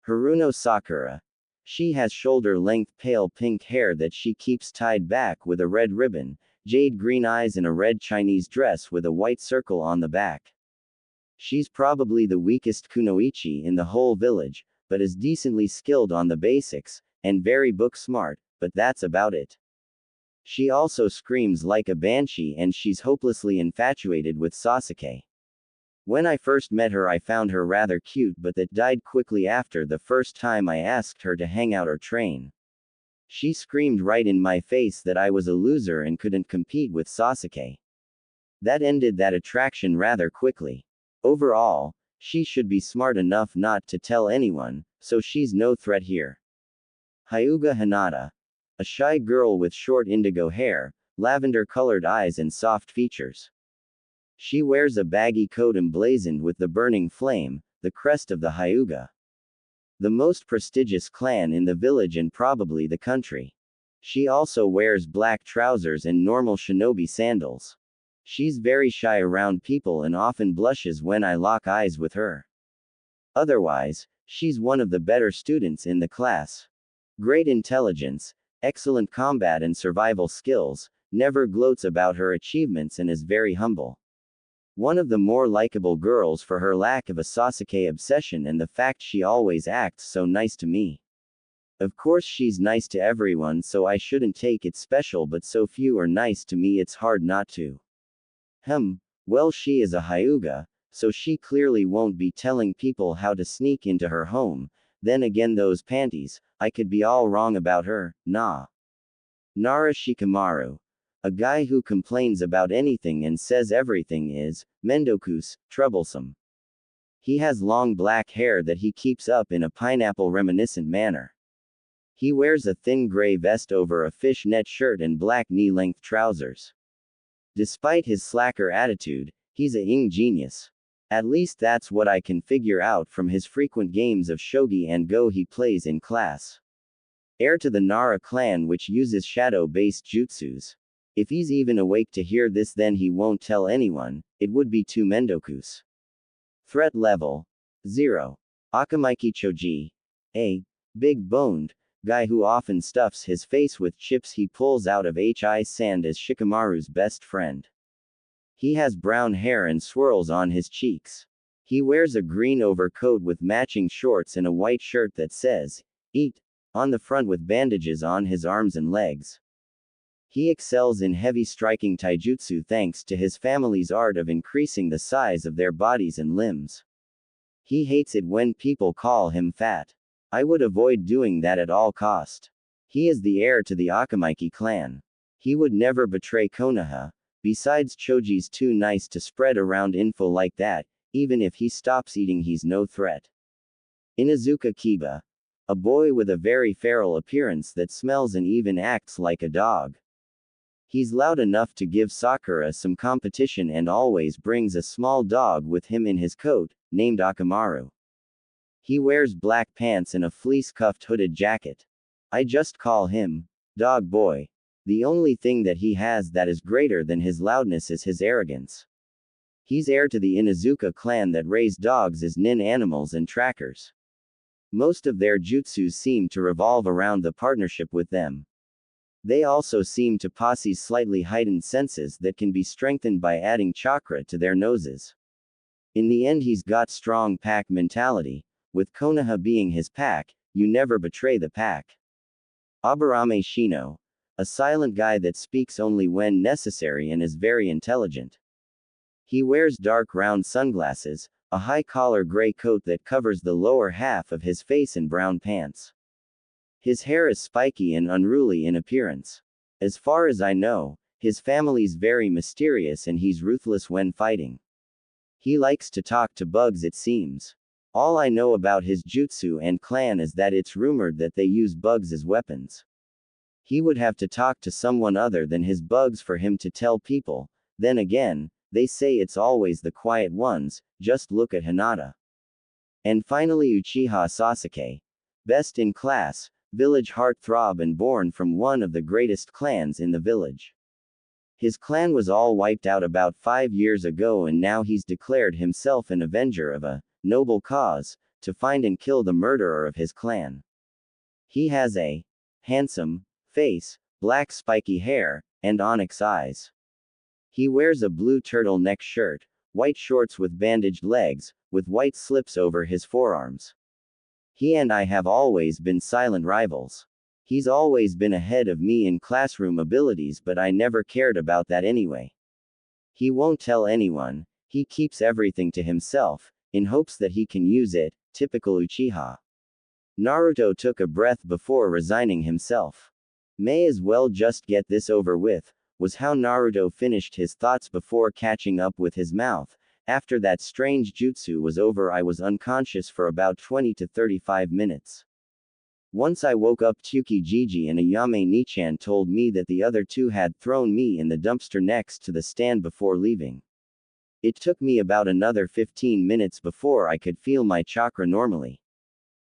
S1: Haruno Sakura. She has shoulder-length pale pink hair that she keeps tied back with a red ribbon, jade green eyes, and a red Chinese dress with a white circle on the back. She's probably the weakest kunoichi in the whole village, but is decently skilled on the basics, and very book smart, but that's about it. She also screams like a banshee, and she's hopelessly infatuated with Sasuke. When I first met her, I found her rather cute, but that died quickly after the first time I asked her to hang out or train. She screamed right in my face that I was a loser and couldn't compete with Sasuke. That ended that attraction rather quickly. Overall, she should be smart enough not to tell anyone, so she's no threat here. Hyuga Hinata. A shy girl with short indigo hair, lavender-colored eyes, and soft features. She wears a baggy coat emblazoned with the burning flame, the crest of the Hyuga, the most prestigious clan in the village and probably the country. She also wears black trousers and normal shinobi sandals. She's very shy around people and often blushes when I lock eyes with her. Otherwise, she's one of the better students in the class. Great intelligence, excellent combat and survival skills, never gloats about her achievements, and is very humble. One of the more likable girls for her lack of a Sasuke obsession and the fact she always acts so nice to me. Of course she's nice to everyone, so I shouldn't take it special, but so few are nice to me it's hard not to. Well, she is a Hyuga, so she clearly won't be telling people how to sneak into her home. Then again, those panties, I could be all wrong about her, nah. Nara Shikamaru. A guy who complains about anything and says everything is mendokus, troublesome. He has long black hair that he keeps up in a pineapple reminiscent manner. He wears a thin gray vest over a fishnet shirt and black knee-length trousers. Despite his slacker attitude, he's a ing genius. At least that's what I can figure out from his frequent games of shogi and go he plays in class. Heir to the Nara clan, which uses shadow-based jutsus. If he's even awake to hear this, then he won't tell anyone. It would be too mendokus. Threat level 0. Akamaiki Choji. A big-boned guy who often stuffs his face with chips he pulls out of HI sand as Shikamaru's best friend. He has brown hair and swirls on his cheeks. He wears a green overcoat with matching shorts and a white shirt that says, "Eat," on the front with bandages on his arms and legs. He excels in heavy striking taijutsu thanks to his family's art of increasing the size of their bodies and limbs. He hates it when people call him fat. I would avoid doing that at all cost. He is the heir to the Akamaiki clan. He would never betray Konoha. Besides, Choji's too nice to spread around info like that. Even if he stops eating, he's no threat. Inazuka Kiba. A boy with a very feral appearance that smells and even acts like a dog. He's loud enough to give Sakura some competition and always brings a small dog with him in his coat, named Akamaru. He wears black pants and a fleece-cuffed hooded jacket. I just call him Dog Boy. The only thing that he has that is greater than his loudness is his arrogance. He's heir to the Inuzuka clan that raise dogs as nin animals and trackers. Most of their jutsus seem to revolve around the partnership with them. They also seem to possess slightly heightened senses that can be strengthened by adding chakra to their noses. In the end, he's got strong pack mentality. With Konoha being his pack, you never betray the pack. Aburame Shino. A silent guy that speaks only when necessary and is very intelligent. He wears dark round sunglasses, a high-collar gray coat that covers the lower half of his face, and brown pants. His hair is spiky and unruly in appearance. As far as I know, his family's very mysterious and he's ruthless when fighting. He likes to talk to bugs, it seems. All I know about his jutsu and clan is that it's rumored that they use bugs as weapons. He would have to talk to someone other than his bugs for him to tell people. Then again, they say it's always the quiet ones, just look at Hinata. And finally, Uchiha Sasuke. Best in class, village heartthrob, and born from one of the greatest clans in the village. His clan was all wiped out about 5 years ago, and now he's declared himself an avenger of a noble cause, to find and kill the murderer of his clan. He has a handsome face, black spiky hair, and onyx eyes. He wears a blue turtleneck shirt, white shorts with bandaged legs, with white slips over his forearms. He and I have always been silent rivals. He's always been ahead of me in classroom abilities, but I never cared about that anyway. He won't tell anyone, he keeps everything to himself, in hopes that he can use it, typical Uchiha. Naruto took a breath before resigning himself. May as well just get this over with, was how Naruto finished his thoughts before catching up with his mouth. After that strange jutsu was over, I was unconscious for about 20 to 35 minutes. Once I woke up, Tsukijiji and Ayame Nichan told me that the other two had thrown me in the dumpster next to the stand before leaving. It took me about another 15 minutes before I could feel my chakra normally.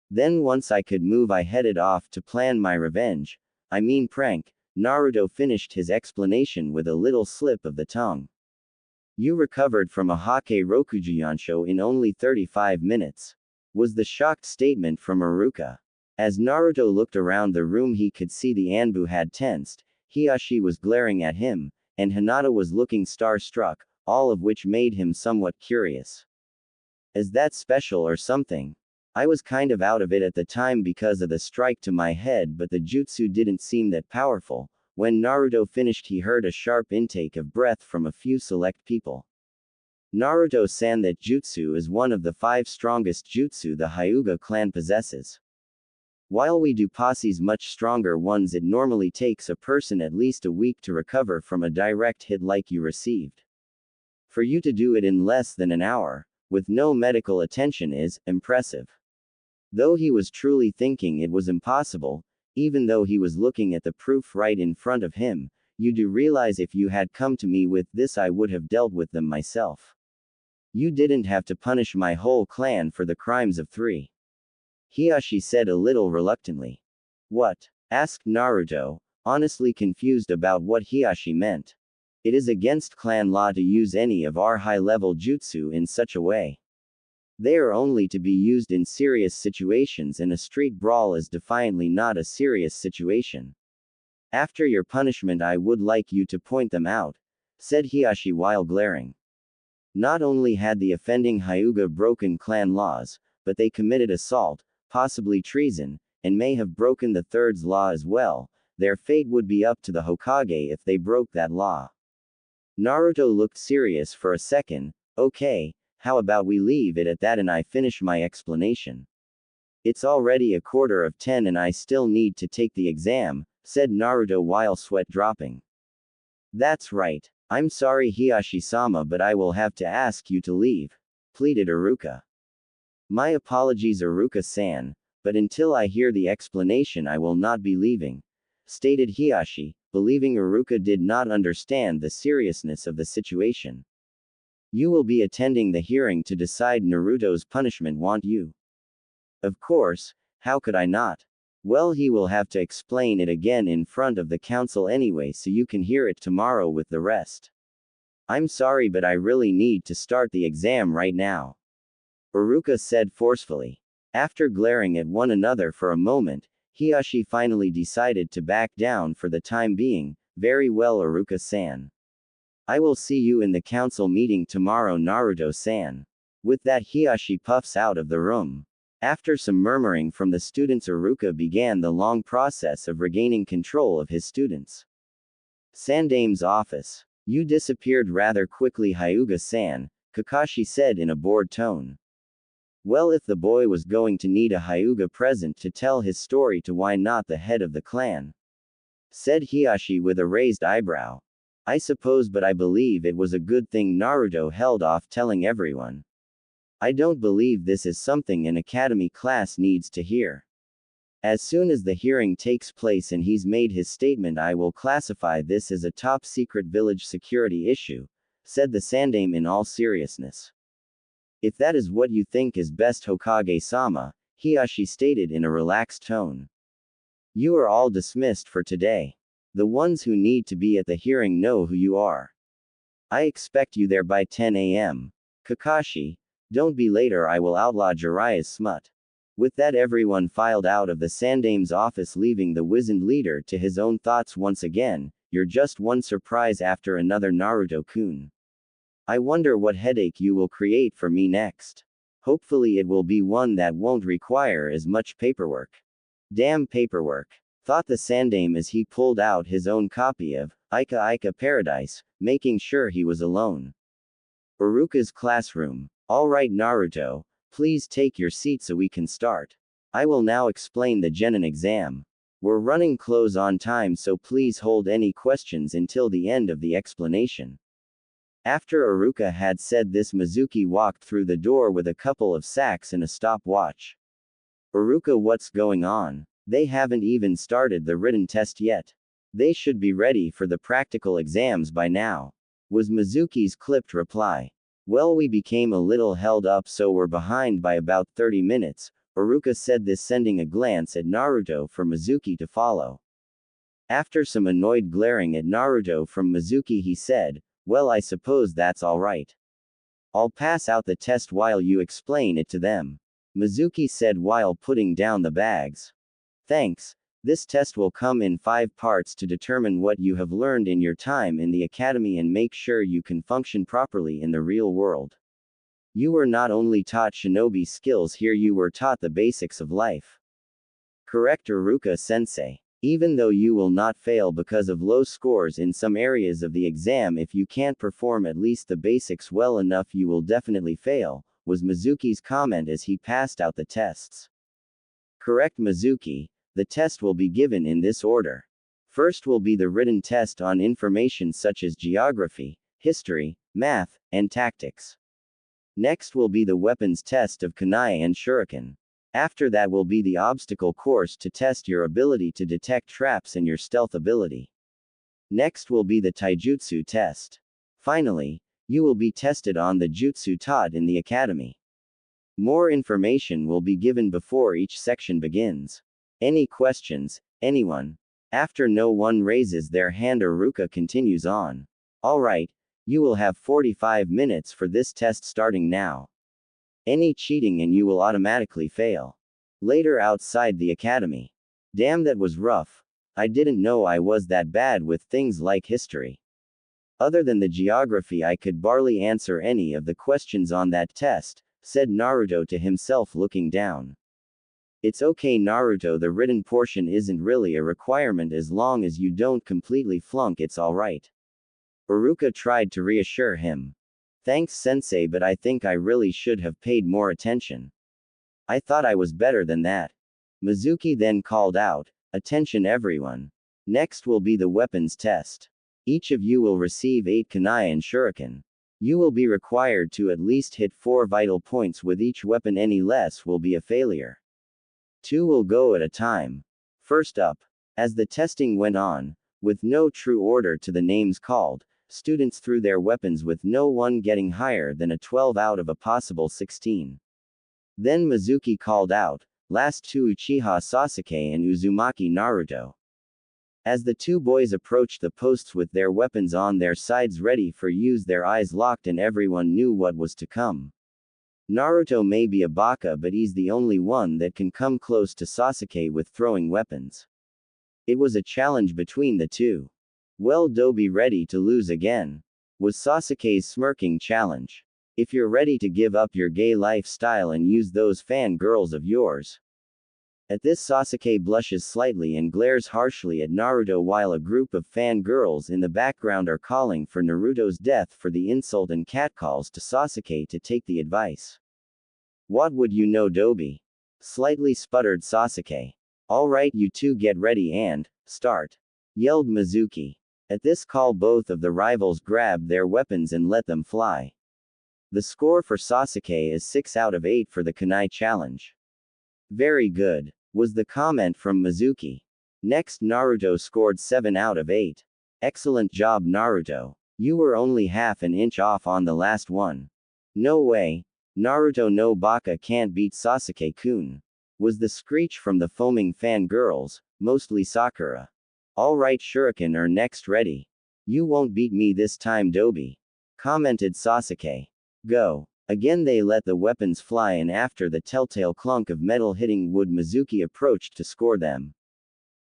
S1: Then once I could move, I headed off to plan my revenge. I mean prank. Naruto finished his explanation with a little slip of the tongue. You recovered from a Hake Rokujuyansho in only 35 minutes. Was the shocked statement from Iruka. As Naruto looked around the room, he could see the Anbu had tensed, Hiashi was glaring at him, and Hinata was looking star-struck, all of which made him somewhat curious. Is that special or something? I was kind of out of it at the time because of the strike to my head, but the jutsu didn't seem that powerful. When Naruto finished, he heard a sharp intake of breath from a few select people. Naruto-san, that jutsu is one of the 5 strongest jutsu the Hyuga clan possesses. While we do possess much stronger ones, it normally takes a person at least a week to recover from a direct hit like you received. For you to do it in less than an hour, with no medical attention, is impressive. Though he was truly thinking it was impossible, even though he was looking at the proof right in front of him, you do realize if you had come to me with this, I would have dealt with them myself. You didn't have to punish my whole clan for the crimes of 3. Hiashi said a little reluctantly. What? Asked Naruto, honestly confused about what Hiashi meant. It is against clan law to use any of our high-level jutsu in such a way. They are only to be used in serious situations, and a street brawl is defiantly not a serious situation. After your punishment, I would like you to point them out, said Hiashi while glaring. Not only had the offending Hyuga broken clan laws, but they committed assault, possibly treason, and may have broken the Third's law as well. Their fate would be up to the Hokage if they broke that law. Naruto looked serious for a second. Okay, how about we leave it at that and I finish my explanation? It's already 9:45 and I still need to take the exam, said Naruto while sweat dropping. That's right. I'm sorry, Hiashi-sama, but I will have to ask you to leave, pleaded Iruka. My apologies, Iruka-san, but until I hear the explanation I will not be leaving, stated Hiashi, believing Iruka did not understand the seriousness of the situation. You will be attending the hearing to decide Naruto's punishment, won't you? Of course, how could I not? Well, he will have to explain it again in front of the council anyway, so you can hear it tomorrow with the rest. I'm sorry, but I really need to start the exam right now, Uruka said forcefully. After glaring at one another for a moment, Hiyashi finally decided to back down for the time being. Very well, Uruka-san. I will see you in the council meeting tomorrow, Naruto-san. With that, Hiyashi puffs out of the room. After some murmuring from the students, Uruka began the long process of regaining control of his students. Sandame's office. You disappeared rather quickly, Hyuga-san, Kakashi said in a bored tone. Well, if the boy was going to need a Hyuga present to tell his story to, why not the head of the clan? Said Hiyashi with a raised eyebrow. I suppose, but I believe it was a good thing Naruto held off telling everyone. I don't believe this is something an academy class needs to hear. As soon as the hearing takes place and he's made his statement, I will classify this as a top secret village security issue, said the Sandame in all seriousness. If that is what you think is best, Hokage-sama, Hiyashi stated in a relaxed tone. You are all dismissed for today. The ones who need to be at the hearing know who you are. I expect you there by 10 a.m. Kakashi, don't be late or I will outlaw Jiraiya's smut. With that, everyone filed out of the Sandame's office, leaving the wizened leader to his own thoughts once again. You're just one surprise after another, Naruto-kun. I wonder what headache you will create for me next. Hopefully it will be one that won't require as much paperwork. Damn paperwork, thought the Sandame as he pulled out his own copy of Ika Ika Paradise, making sure he was alone. Uruka's classroom. Alright, Naruto, please take your seat so we can start. I will now explain the Genin exam. We're running close on time, so please hold any questions until the end of the explanation. After Uruka had said this, Mizuki walked through the door with a couple of sacks and a stopwatch. Uruka, what's going on? They haven't even started the written test yet. They should be ready for the practical exams by now, was Mizuki's clipped reply. Well, we became a little held up, so we're behind by about 30 minutes, Uruka said this, sending a glance at Naruto for Mizuki to follow. After some annoyed glaring at Naruto from Mizuki, he said, well, I suppose that's alright. I'll pass out the test while you explain it to them, Mizuki said while putting down the bags. Thanks. This test will come in 5 parts to determine what you have learned in your time in the academy and make sure you can function properly in the real world. You were not only taught shinobi skills here, you were taught the basics of life. Correct, Uruka-sensei. Even though you will not fail because of low scores in some areas of the exam, if you can't perform at least the basics well enough, you will definitely fail, was Mizuki's comment as he passed out the tests. Correct, Mizuki. The test will be given in this order. First will be the written test on information such as geography, history, math, and tactics. Next will be the weapons test of kunai and shuriken. After that will be the obstacle course to test your ability to detect traps and your stealth ability. Next will be the taijutsu test. Finally, you will be tested on the jutsu taught in the academy. More information will be given before each section begins. Any questions, anyone? After no one raises their hand, Uruka continues on. Alright, you will have 45 minutes for this test starting now. Any cheating and you will automatically fail. Later outside the academy. Damn, that was rough. I didn't know I was that bad with things like history. Other than the geography, I could barely answer any of the questions on that test, said Naruto to himself looking down. It's okay, Naruto, the written portion isn't really a requirement as long as you don't completely flunk, it's alright. Uruka tried to reassure him. Thanks, sensei, but I think I really should have paid more attention. I thought I was better than that. Mizuki then called out, attention everyone. Next will be the weapons test. Each of you will receive 8 kunai and shuriken. You will be required to at least hit 4 vital points with each weapon, any less will be a failure. 2 will go at a time. First up. As the testing went on, with no true order to the names called, students threw their weapons with no one getting higher than a 12 out of a possible 16. Then Mizuki called out, last 2 Uchiha Sasuke and Uzumaki Naruto. As the two boys approached the posts with their weapons on their sides ready for use, their eyes locked and everyone knew what was to come. Naruto may be a baka, but he's the only one that can come close to Sasuke with throwing weapons. It was a challenge between the two. Well, do be ready to lose again, was Sasuke's smirking challenge. If you're ready to give up your gay lifestyle and use those fan girls of yours. At this, Sasuke blushes slightly and glares harshly at Naruto while a group of fan girls in the background are calling for Naruto's death for the insult and catcalls to Sasuke to take the advice. What would you know, Dobi? Slightly sputtered Sasuke. Alright, you two get ready and start, yelled Mizuki. At this call, both of the rivals grabbed their weapons and let them fly. The score for Sasuke is 6 out of 8 for the kunai challenge. Very good, was the comment from Mizuki. Next, Naruto scored 7 out of 8. Excellent job, Naruto. You were only half an inch off on the last one. No way. Naruto no baka can't beat Sasuke-kun, was the screech from the foaming fangirls, mostly Sakura. Alright, Shuriken are next ready. You won't beat me this time, Dobi, commented Sasuke. Go. Again they let the weapons fly, and after the telltale clunk of metal hitting wood, Mizuki approached to score them.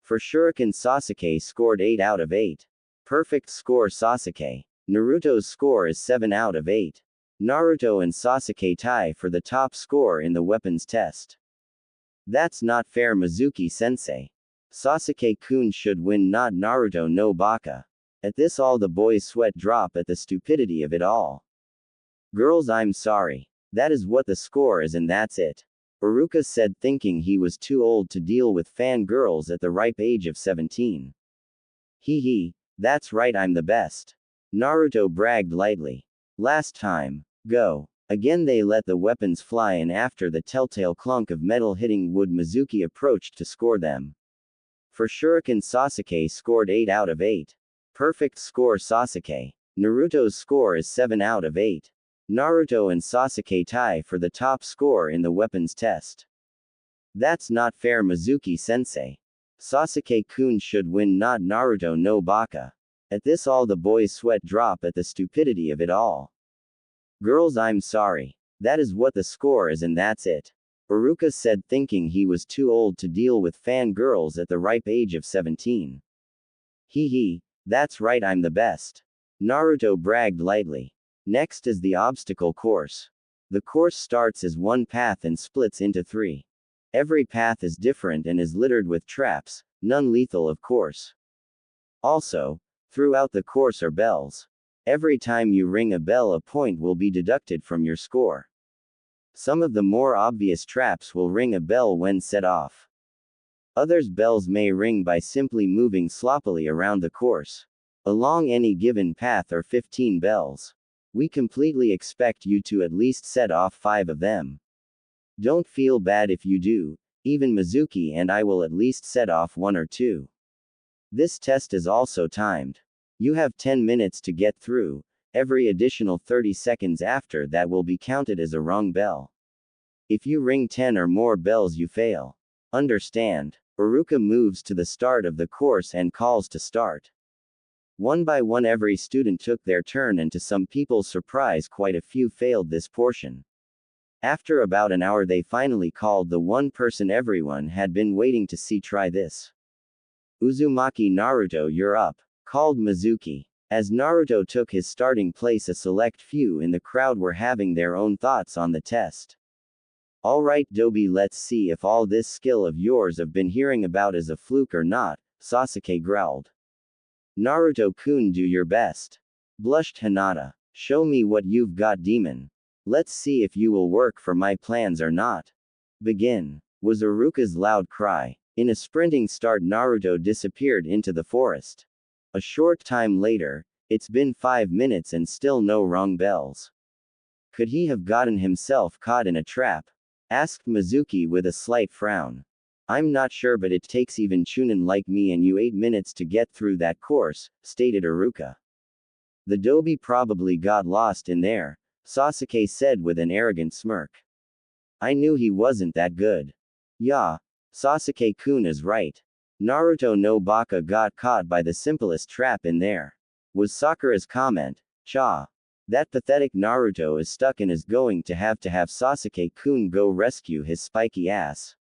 S1: For Shuriken, Sasuke scored 8 out of 8. Perfect score, Sasuke. Naruto's score is 7 out of 8. Naruto and Sasuke tie for the top score in the weapons test. That's not fair, Mizuki-sensei. Sasuke-kun should win, not Naruto no baka. At this, all the boys' sweat drop at the stupidity of it all. Girls, I'm sorry. That is what the score is, and that's it. Iruka said, thinking he was too old to deal with fangirls at the ripe age of 17. Hee hee, that's right, I'm the best. Naruto bragged lightly. Last time. Go. Again they let the weapons fly, and after the telltale clunk of metal hitting wood, Mizuki approached to score them. For Shuriken, Sasuke scored 8 out of 8. Perfect score, Sasuke. Naruto's score is 7 out of 8. Naruto and Sasuke tie for the top score in the weapons test. That's not fair, Mizuki-sensei. Sasuke-kun should win, not Naruto no baka. At this, all the boys' sweat drop at the stupidity of it all. Girls, I'm sorry. That is what the score is, and that's it. Iruka said, thinking he was too old to deal with fangirls at the ripe age of 17. Hee hee, that's right, I'm the best. Naruto bragged lightly. Next is the obstacle course. The course starts as one path and splits into 3. Every path is different and is littered with traps, none lethal, of course. Also, throughout the course are bells. Every time you ring a bell, a point will be deducted from your score. Some of the more obvious traps will ring a bell when set off. Others, bells may ring by simply moving sloppily around the course. Along any given path are 15 bells. We completely expect you to at least set off 5 of them. Don't feel bad if you do, even Mizuki and I will at least set off 1 or 2. This test is also timed. You have 10 minutes to get through. Every additional 30 seconds after that will be counted as a wrong bell. If you ring 10 or more bells, you fail. Understand? Iruka moves to the start of the course and calls to start. One by one, every student took their turn, and to some people's surprise, quite a few failed this portion. After about an hour, they finally called the one person everyone had been waiting to see try this. Uzumaki, Naruto, you're up, called Mizuki. As Naruto took his starting place, a select few in the crowd were having their own thoughts on the test. Alright, Dobi, let's see if all this skill of yours I've been hearing about is a fluke or not, Sasuke growled. Naruto-kun, do your best. Blushed Hinata. Show me what you've got, demon. Let's see if you will work for my plans or not. Begin, was Iruka's loud cry. In a sprinting start, Naruto disappeared into the forest. A short time later, it's been 5 minutes and still no wrong bells. Could he have gotten himself caught in a trap? Asked Mizuki with a slight frown. I'm not sure, but it takes even Chunin like me and you 8 minutes to get through that course, stated Iruka. The Dobi probably got lost in there, Sasuke said with an arrogant smirk. I knew he wasn't that good. Yeah, Sasuke-kun is right. Naruto no Baka got caught by the simplest trap in there. Was Sakura's comment. Cha. That pathetic Naruto is stuck and is going to have Sasuke-kun go rescue his spiky ass.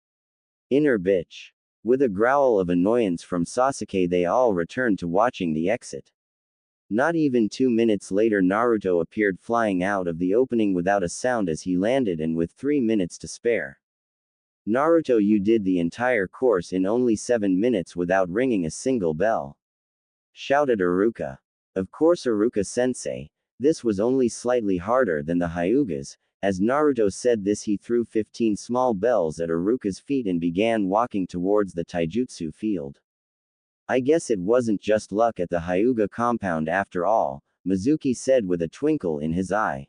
S1: Inner bitch. With a growl of annoyance from Sasuke, they all returned to watching the exit. Not even 2 minutes later, Naruto appeared flying out of the opening without a sound as he landed and with 3 minutes to spare. Naruto, you did the entire course in only 7 minutes without ringing a single bell. Shouted Iruka. Of course, Iruka-sensei. This was only slightly harder than the Hyugas. As Naruto said this, he threw 15 small bells at Iruka's feet and began walking towards the taijutsu field. I guess it wasn't just luck at the Hyuga compound after all, Mizuki said with a twinkle in his eye.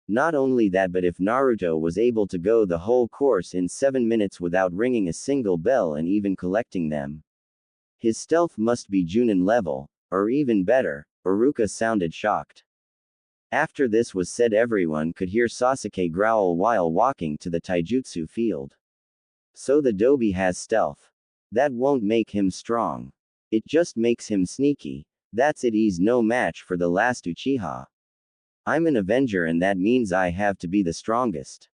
S1: Not only that, but if Naruto was able to go the whole course in 7 minutes without ringing a single bell and even collecting them, his stealth must be Junin level, or even better. Iruka sounded shocked. After this was said, everyone could hear Sasuke growl while walking to the taijutsu field. So the Dobi has stealth. That won't make him strong. It just makes him sneaky. That's it, he's no match for the last Uchiha. I'm an Avenger and that means I have to be the strongest.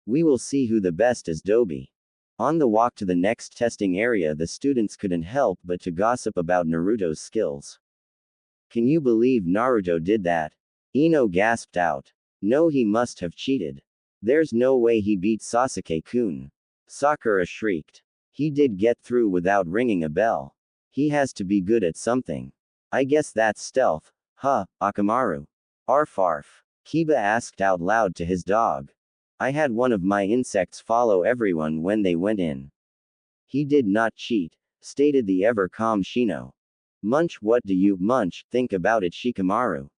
S1: We will see who the best is, Dobi. On the walk to the next testing area, the students couldn't help but to gossip about Naruto's skills. Can you believe Naruto did that? Ino gasped out. No, he must have cheated. There's no way he beat Sasuke-kun. Sakura shrieked. He did get through without ringing a bell. He has to be good at something. I guess that's stealth, huh, Akamaru? Arf arf. Kiba asked out loud to his dog. I had one of my insects follow everyone when they went in. He did not cheat, stated the ever-calm Shino. Munch, what do you, Munch, think about it, Shikamaru?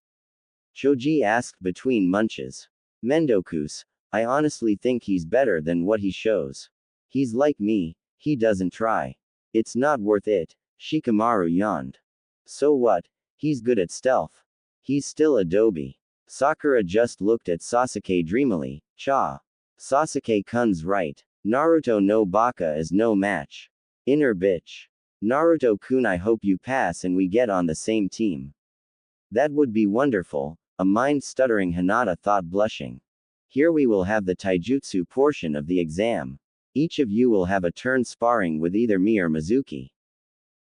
S1: Choji asked between munches. Mendokus, I honestly think he's better than what he shows. He's like me. He doesn't try. It's not worth it, Shikamaru yawned. So what? He's good at stealth. He's still a Dobi. Sakura just looked at Sasuke dreamily. Cha. Sasuke-kun's right. Naruto no Baka is no match. Inner bitch. Naruto-kun, I hope you pass and we get on the same team. That would be wonderful, a mind-stuttering Hinata thought, blushing. Here we will have the taijutsu portion of the exam. Each of you will have a turn sparring with either me or Mizuki.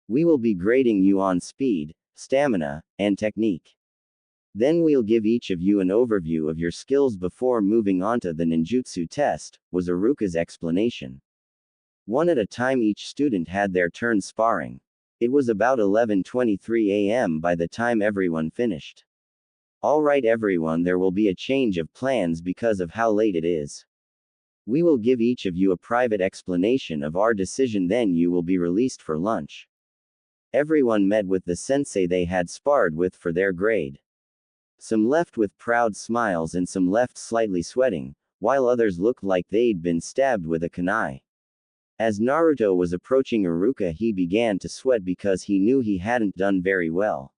S1: We will be grading you on speed, stamina, and technique. Then we'll give each of you an overview of your skills before moving on to the ninjutsu test, was Iruka's explanation. One at a time, each student had their turn sparring. It was about 11:23 a.m. by the time everyone finished. Alright everyone, there will be a change of plans because of how late it is. We will give each of you a private explanation of our decision, then you will be released for lunch. Everyone met with the sensei they had sparred with for their grade. Some left with proud smiles and some left slightly sweating, while others looked like they'd been stabbed with a kunai. As Naruto was approaching Iruka, he began to sweat because he knew he hadn't done very well.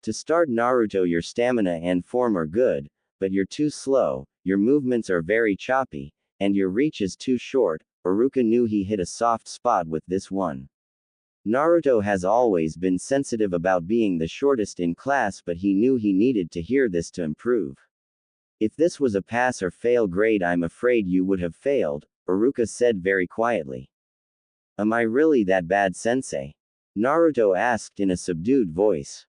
S1: To start, Naruto, your stamina and form are good, but you're too slow, your movements are very choppy, and your reach is too short. Iruka knew he hit a soft spot with this one. Naruto has always been sensitive about being the shortest in class, but he knew he needed to hear this to improve. If this was a pass or fail grade, I'm afraid you would have failed, Iruka said very quietly. Am I really that bad, sensei? Naruto asked in a subdued voice.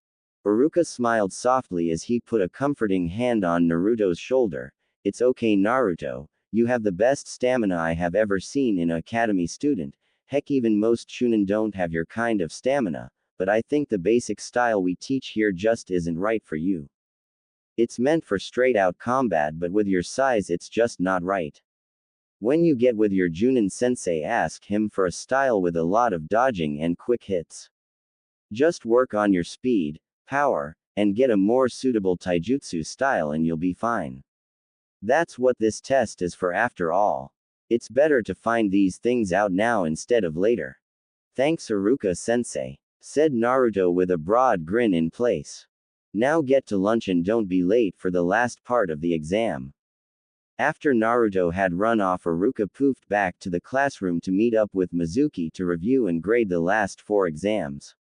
S1: Iruka smiled softly as he put a comforting hand on Naruto's shoulder. It's okay, Naruto. You have the best stamina I have ever seen in an academy student. Heck, even most Chunin don't have your kind of stamina, but I think the basic style we teach here just isn't right for you. It's meant for straight out combat, but with your size it's just not right. When you get with your Junin sensei, ask him for a style with a lot of dodging and quick hits. Just work on your speed, power, and get a more suitable taijutsu style and you'll be fine. That's what this test is for after all. It's better to find these things out now instead of later. Thanks, Iruka-sensei, said Naruto with a broad grin in place. Now get to lunch and don't be late for the last part of the exam. After Naruto had run off, Iruka poofed back to the classroom to meet up with Mizuki to review and grade the last 4 exams.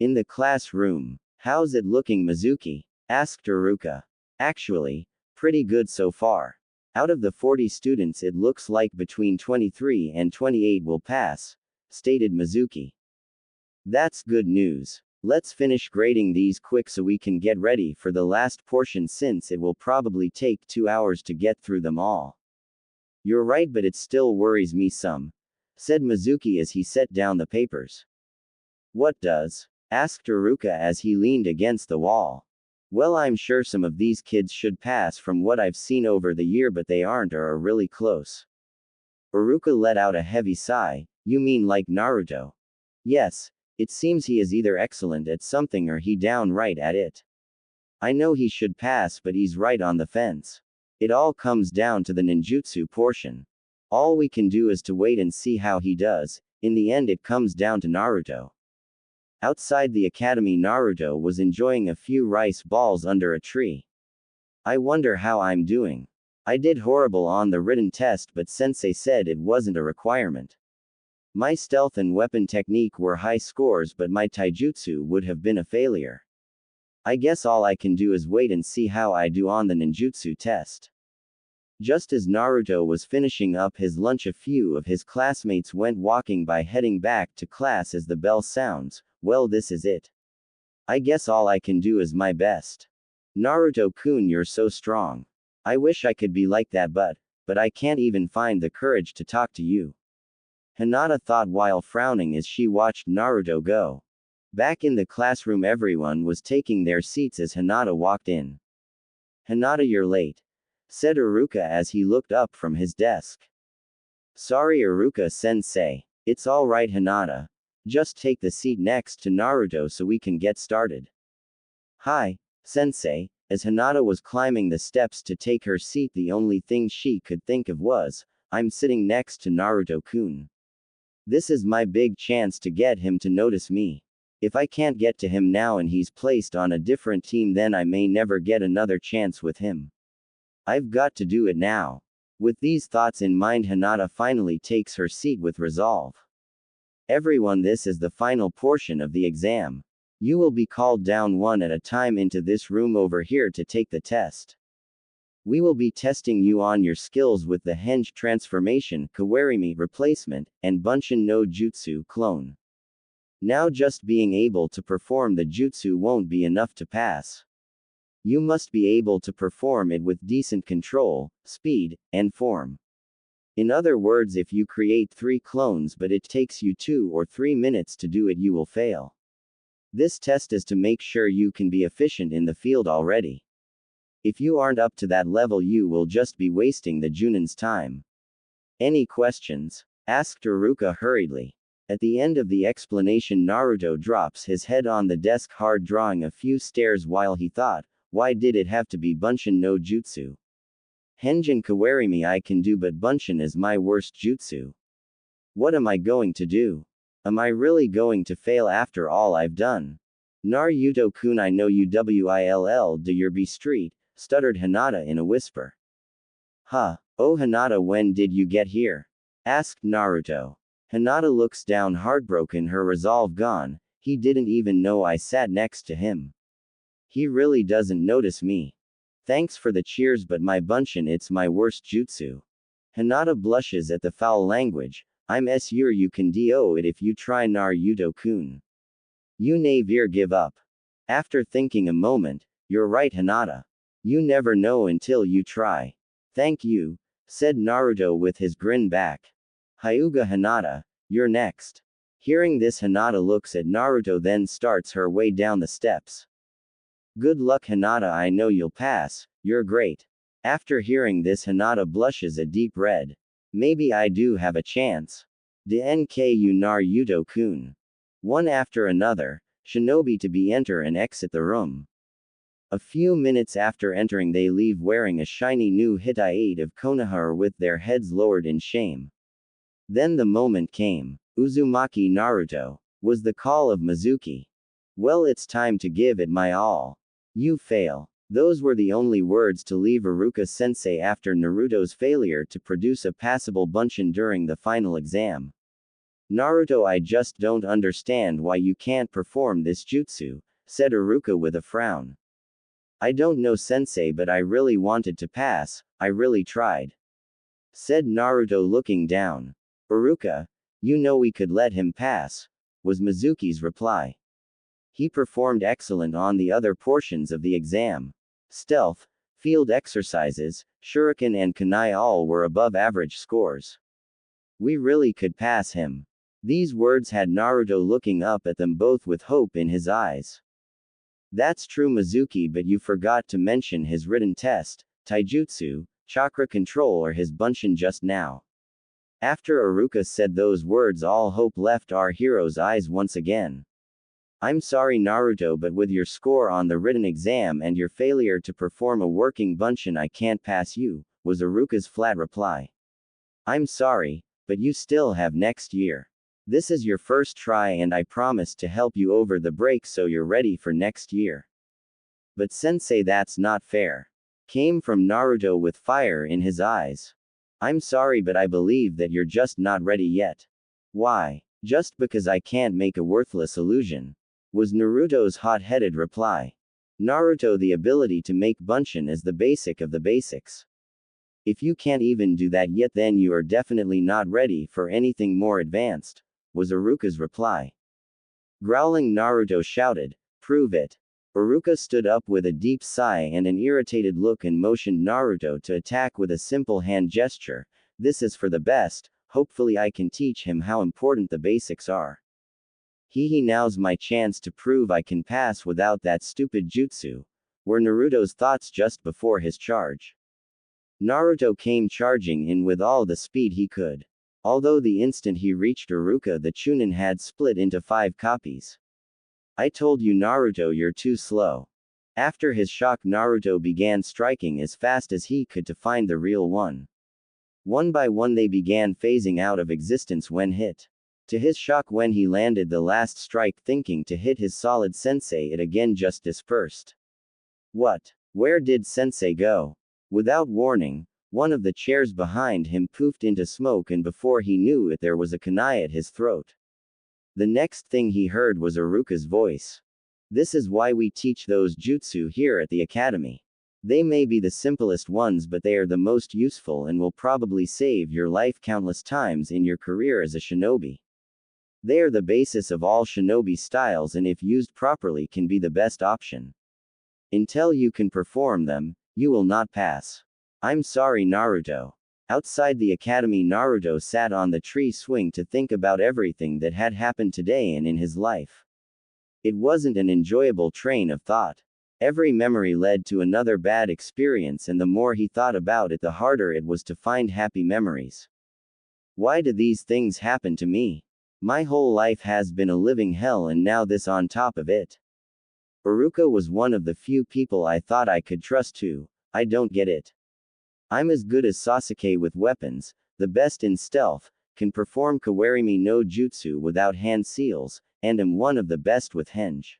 S1: In the classroom, "How's it looking, Mizuki?" asked Iruka. "Actually, pretty good so far. Out of the 40 students, it looks like between 23 and 28 will pass," stated Mizuki. "That's good news. Let's finish grading these quick so we can get ready for the last portion since it will probably take 2 hours to get through them all." "You're right, but it still worries me some," said Mizuki as he set down the papers. "What does?" asked Iruka as he leaned against the wall. "Well, I'm sure some of these kids should pass from what I've seen over the year, but they aren't or are really close." Iruka let out a heavy sigh. "You mean like Naruto?" "Yes. It seems he is either excellent at something or he downright at it. I know he should pass, but he's right on the fence. It all comes down to the ninjutsu portion. All we can do is to wait and see how he does. In the end, it comes down to Naruto." Outside the academy, Naruto was enjoying a few rice balls under a tree. "I wonder how I'm doing. I did horrible on the written test, but sensei said it wasn't a requirement. My stealth and weapon technique were high scores, but my taijutsu would have been a failure. I guess all I can do is wait and see how I do on the ninjutsu test." Just as Naruto was finishing up his lunch, a few of his classmates went walking by, heading back to class as the bell sounds. "Well, this is it. I guess all I can do is my best. Naruto-kun, you're so strong. I wish I could be like that, but I can't even find the courage to talk to you," Hinata thought while frowning as she watched Naruto go. Back in the classroom, everyone was taking their seats as Hinata walked in. "Hinata, you're late," said Iruka as he looked up from his desk. "Sorry, Iruka-sensei. It's all right, Hinata. Just take the seat next to Naruto so we can get started." "Hi, sensei." As Hinata was climbing the steps to take her seat, the only thing she could think of was, "I'm sitting next to Naruto-kun. This is my big chance to get him to notice me. If I can't get to him now and he's placed on a different team, then I may never get another chance with him. I've got to do it now." With these thoughts in mind, Hinata finally takes her seat with resolve. "Everyone, this is the final portion of the exam. You will be called down one at a time into this room over here to take the test. We will be testing you on your skills with the Henge transformation, Kawarimi replacement, and Bunshin no Jutsu clone. Now, just being able to perform the jutsu won't be enough to pass. You must be able to perform it with decent control, speed, and form. In other words, if you create 3 clones but it takes you 2 or 3 minutes to do it, you will fail. This test is to make sure you can be efficient in the field already. If you aren't up to that level, you will just be wasting the Junin's time." "Any questions?" asked Iruka hurriedly. At the end of the explanation, Naruto drops his head on the desk, hard drawing a few stairs while he thought, why did it have to be Bunshin no Jutsu? Henjin Kawarimi I can do, but Bunshin is my worst jutsu. What am I going to do? Am I really going to fail after all I've done? Naruto-kun, I know you will do your B street, stuttered Hinata in a whisper. "Huh? Oh, Hinata, when did you get here?" asked Naruto. Hinata looks down, heartbroken, her resolve gone. "He didn't even know I sat next to him. He really doesn't notice me. Thanks for the cheers, but my Bunshin, it's my worst jutsu." Hinata blushes at the foul language. "I'm sure you can do it if you try, Naruto-kun. You never give up." After thinking a moment, "You're right, Hinata. You never know until you try." "Thank you," said Naruto with his grin back. "Hyuga, Hinata, you're next." Hearing this, Hinata looks at Naruto, then starts her way down the steps. "Good luck, Hinata, I know you'll pass, you're great." After hearing this, Hinata blushes a deep red. "Maybe I do have a chance. DNKU Naruto-kun." One after another, shinobi to be enter and exit the room. A few minutes after entering, they leave wearing a shiny new Hittite of Konohara with their heads lowered in shame. Then the moment came. "Uzumaki Naruto," was the call of Mizuki. "Well, it's time to give it my all. You fail." Those were the only words to leave Iruka-sensei after Naruto's failure to produce a passable bunshin during the final exam. Naruto, I just don't understand why you can't perform this jutsu, said Iruka with a frown. I don't know sensei, but I really wanted to pass, I really tried, said Naruto looking down. Iruka, you know we could let him pass, was Mizuki's reply. He performed excellent on the other portions of the exam. Stealth, field exercises, shuriken and kunai all were above average scores. We really could pass him. These words had Naruto looking up at them both with hope in his eyes. That's true, Mizuki, but you forgot to mention his written test, taijutsu, chakra control or his bunshin just now. After Iruka said those words, all hope left our hero's eyes once again. I'm sorry, Naruto, but with your score on the written exam and your failure to perform a working bunshin, I can't pass you, was Iruka's flat reply. I'm sorry, but you still have next year. This is your first try and I promise to help you over the break so you're ready for next year. But sensei, that's not fair, came from Naruto with fire in his eyes. I'm sorry, but I believe that you're just not ready yet. Why? Just because I can't make a worthless illusion, was Naruto's hot-headed reply. Naruto, the ability to make bunshin is the basic of the basics. If you can't even do that yet, then you are definitely not ready for anything more advanced, was Iruka's reply. Growling, Naruto shouted, prove it. Iruka stood up with a deep sigh and an irritated look and motioned Naruto to attack with a simple hand gesture. This is for the best, hopefully I can teach him how important the basics are. Now's my chance to prove I can pass without that stupid jutsu, were Naruto's thoughts just before his charge. Naruto came charging in with all the speed he could. Although the instant he reached Iruka, the Chunin had split into 5 copies. I told you, Naruto, you're too slow. After his shock, Naruto began striking as fast as he could to find the real one. One by one they began phasing out of existence when hit. To his shock, when he landed the last strike thinking to hit his solid sensei, it again just dispersed. What? Where did sensei go? Without warning, one of the chairs behind him poofed into smoke and before he knew it there was a kunai at his throat. The next thing he heard was Iruka's voice. This is why we teach those jutsu here at the academy. They may be the simplest ones, but they are the most useful and will probably save your life countless times in your career as a shinobi. They are the basis of all shinobi styles and if used properly can be the best option. Until you can perform them, you will not pass. I'm sorry, Naruto. Outside the academy, Naruto sat on the tree swing to think about everything that had happened today and in his life. It wasn't an enjoyable train of thought. Every memory led to another bad experience, and the more he thought about it, the harder it was to find happy memories. Why do these things happen to me? My whole life has been a living hell, and now this on top of it. Iruka was one of the few people I thought I could trust too. I don't get it. I'm as good as Sasuke with weapons, the best in stealth, can perform kawarimi no jutsu without hand seals, and am one of the best with henge.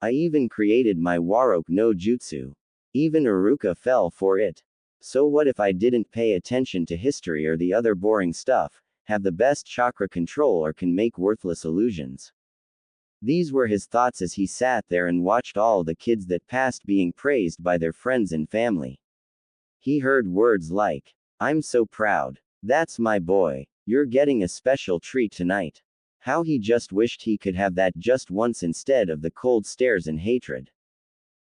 S1: I even created my Warok no jutsu. Even Iruka fell for it. So what if I didn't pay attention to history or the other boring stuff, have the best chakra control or can make worthless illusions? These were his thoughts as he sat there and watched all the kids that passed being praised by their friends and family. He heard words like, I'm so proud. That's my boy. You're getting a special treat tonight. How he just wished he could have that just once instead of the cold stares and hatred.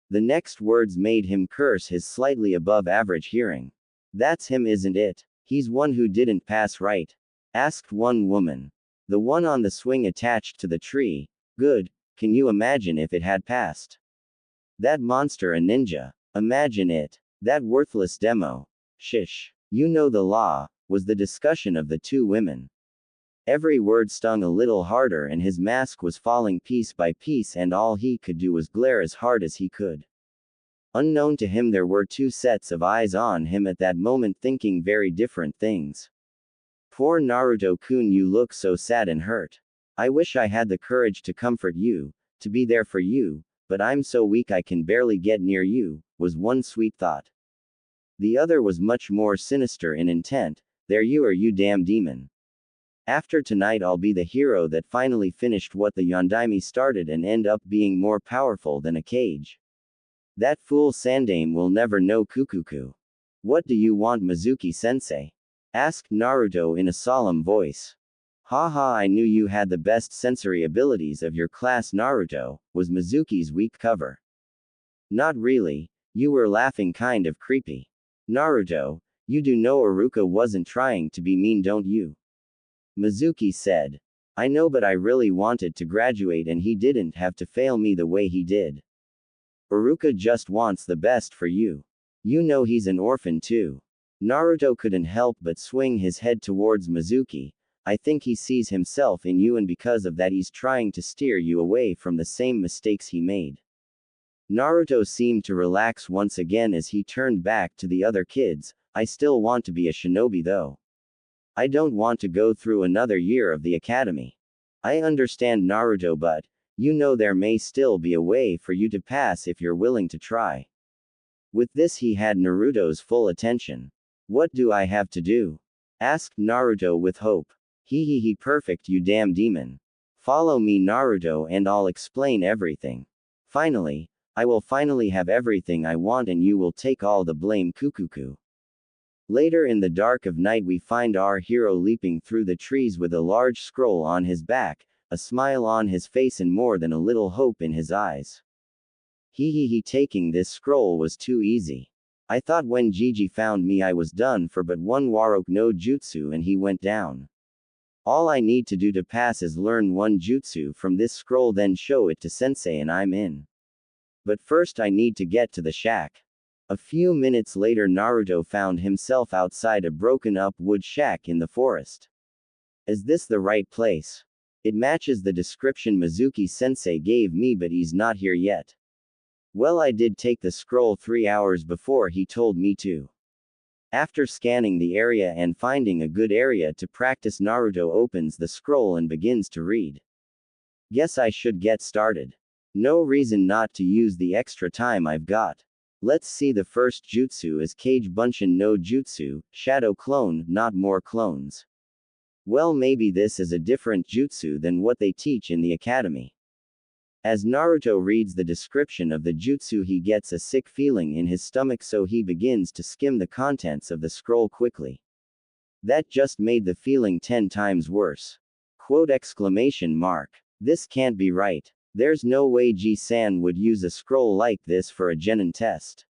S1: The next words made him curse his slightly above average hearing. That's him, isn't it? He's one who didn't pass, right? Asked one woman. The one on the swing attached to the tree. Good. Can you imagine if it had passed? That monster a ninja. Imagine it. That worthless demo. Shish. You know the law, was the discussion of the two women. Every word stung a little harder and his mask was falling piece by piece and all he could do was glare as hard as he could. Unknown to him, there were 2 sets of eyes on him at that moment thinking very different things. Poor Naruto-kun, you look so sad and hurt. I wish I had the courage to comfort you, to be there for you, but I'm so weak I can barely get near you, was one sweet thought. The other was much more sinister in intent. There you are, you damn demon. After tonight I'll be the hero that finally finished what the Yondaime started and end up being more powerful than a cage. That fool Sandame will never know Kukuku. What do you want, Mizuki-sensei? Asked Naruto in a solemn voice. Haha, I knew you had the best sensory abilities of your class, Naruto, was Mizuki's weak cover. Not really, you were laughing kind of creepy. Naruto, you do know Iruka wasn't trying to be mean, don't you? Mizuki said. I know, but I really wanted to graduate and he didn't have to fail me the way he did. Iruka just wants the best for you. You know he's an orphan too. Naruto couldn't help but swing his head towards Mizuki. I think he sees himself in you and because of that he's trying to steer you away from the same mistakes he made. Naruto seemed to relax once again as he turned back to the other kids. I still want to be a shinobi though. I don't want to go through another year of the academy. I understand, Naruto, but you know there may still be a way for you to pass if you're willing to try. With this he had Naruto's full attention. What do I have to do? Asked Naruto with hope. He perfect, you damn demon. Follow me, Naruto, and I'll explain everything. Finally, I will finally have everything I want and you will take all the blame, Kukuku. Later in the dark of night we find our hero leaping through the trees with a large scroll on his back, a smile on his face and more than a little hope in his eyes. Taking this scroll was too easy. I thought when Gigi found me I was done for, but one Warok no Jutsu and he went down. All I need to do to pass is learn one jutsu from this scroll, then show it to sensei and I'm in. But first I need to get to the shack. A few minutes later Naruto found himself outside a broken up wood shack in the forest. Is this the right place? It matches the description Mizuki-sensei gave me, but he's not here yet. Well, I did take the scroll 3 hours before he told me to. After scanning the area and finding a good area to practice, Naruto opens the scroll and begins to read. Guess I should get started. No reason not to use the extra time I've got. Let's see, the first jutsu is Kage Bunshin no Jutsu, Shadow Clone, not more clones. Well, maybe this is a different jutsu than what they teach in the academy. As Naruto reads the description of the jutsu he gets a sick feeling in his stomach, so he begins to skim the contents of the scroll quickly. That just made the feeling 10 times worse. Quote exclamation mark. This can't be right. There's no way Ji-san would use a scroll like this for a genin test.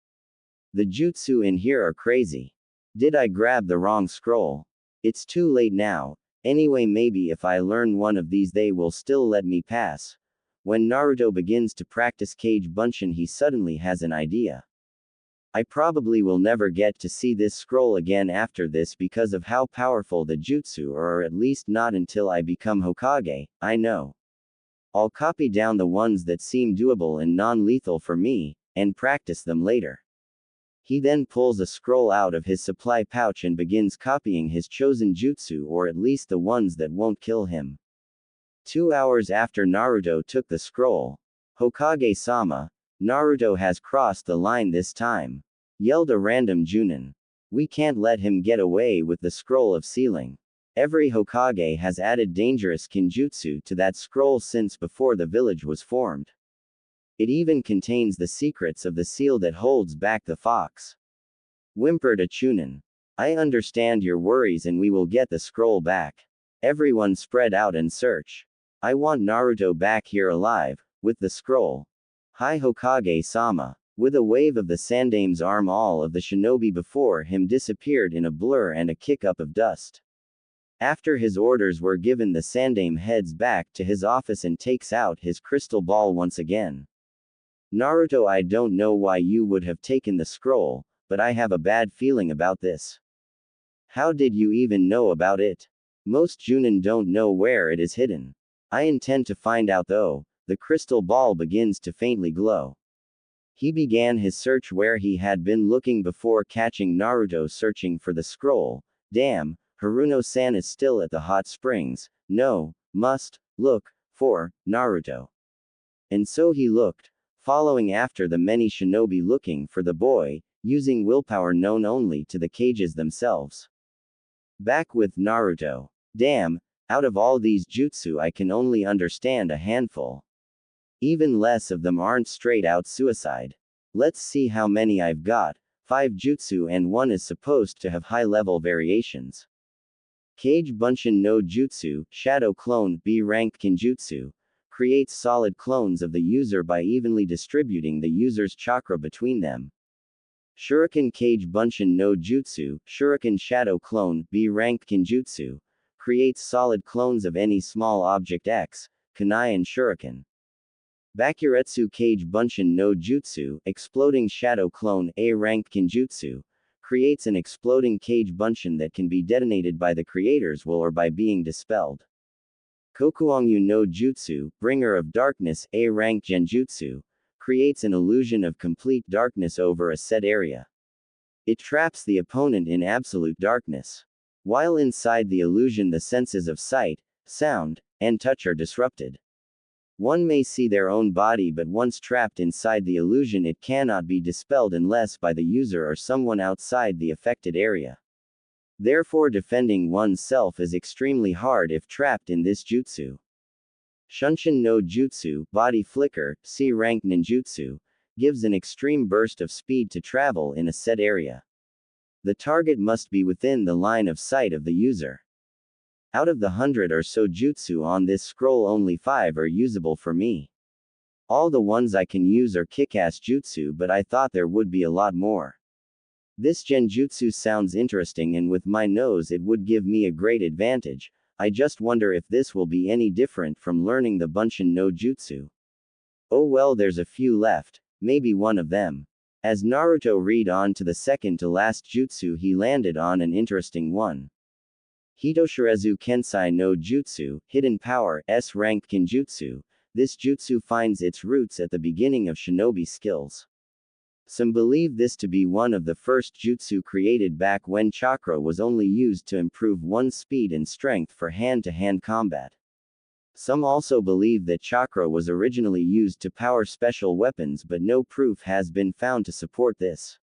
S1: The jutsu in here are crazy. Did I grab the wrong scroll? It's too late now. Anyway, maybe if I learn one of these they will still let me pass. When Naruto begins to practice Kage Bunshin he suddenly has an idea. I probably will never get to see this scroll again after this because of how powerful the jutsu are, or at least not until I become Hokage. I know. I'll copy down the ones that seem doable and non-lethal for me, and practice them later. He then pulls a scroll out of his supply pouch and begins copying his chosen jutsu, or at least the ones that won't kill him. 2 hours after Naruto took the scroll, Hokage-sama, Naruto has crossed the line this time, yelled a random Junin. We can't let him get away with the scroll of sealing. Every Hokage has added dangerous kinjutsu to that scroll since before the village was formed. It even contains the secrets of the seal that holds back the fox. Whimpered a Chunin. I understand your worries and we will get the scroll back. Everyone spread out and search. I want Naruto back here alive, with the scroll. Hi Hokage-sama. With a wave of the Sandame's arm all of the shinobi before him disappeared in a blur and a kick-up of dust. After his orders were given, the Sandame heads back to his office and takes out his crystal ball once again. Naruto, I don't know why you would have taken the scroll, but I have a bad feeling about this. How did you even know about it? Most Junin don't know where it is hidden. I intend to find out though. The crystal ball begins to faintly glow. He began his search where he had been looking before catching Naruto searching for the scroll. Damn, Haruno-san is still at the hot springs. No, must look for Naruto. And so he looked following after the many shinobi looking for the boy, using willpower known only to the cages themselves. Back with Naruto. Damn, out of all these jutsu I can only understand a handful. Even less of them aren't straight out suicide. Let's see how many I've got. 5 jutsu and one is supposed to have high level variations. Kage Bunshin no Jutsu, Shadow Clone, B-rank Kinjutsu, creates solid clones of the user by evenly distributing the user's chakra between them. Shuriken Kage Bunshin no Jutsu, Shuriken Shadow Clone, B-rank Kinjutsu, creates solid clones of any small object X, kunai and shuriken. Bakuretsu Kage Bunshin no Jutsu, Exploding Shadow Clone, A-rank Kinjutsu, creates an exploding Kage Bunshin that can be detonated by the creator's will or by being dispelled. Kokuongyu no Jutsu, Bringer of Darkness, A-rank Genjutsu, creates an illusion of complete darkness over a set area. It traps the opponent in absolute darkness. While inside the illusion the senses of sight, sound, and touch are disrupted. One may see their own body, but once trapped inside the illusion it cannot be dispelled unless by the user or someone outside the affected area. Therefore defending oneself is extremely hard if trapped in this jutsu. Shunshin no Jutsu, Body Flicker, C-rank ninjutsu, gives an extreme burst of speed to travel in a set area. The target must be within the line of sight of the user. Out of the 100 or so jutsu on this scroll only 5 are usable for me. All the ones I can use are kick-ass jutsu, but I thought there would be a lot more. This genjutsu sounds interesting and with my nose it would give me a great advantage. I just wonder if this will be any different from learning the Bunshin no Jutsu. Oh well, there's a few left, maybe one of them. As Naruto read on to the second to last jutsu he landed on an interesting one. Hitoshirezu Kensai no Jutsu, Hidden Power, S-rank Kinjutsu. This jutsu finds its roots at the beginning of shinobi skills. Some believe this to be one of the first jutsu created back when chakra was only used to improve one's speed and strength for hand-to-hand combat. Some also believe that chakra was originally used to power special weapons, but no proof has been found to support this.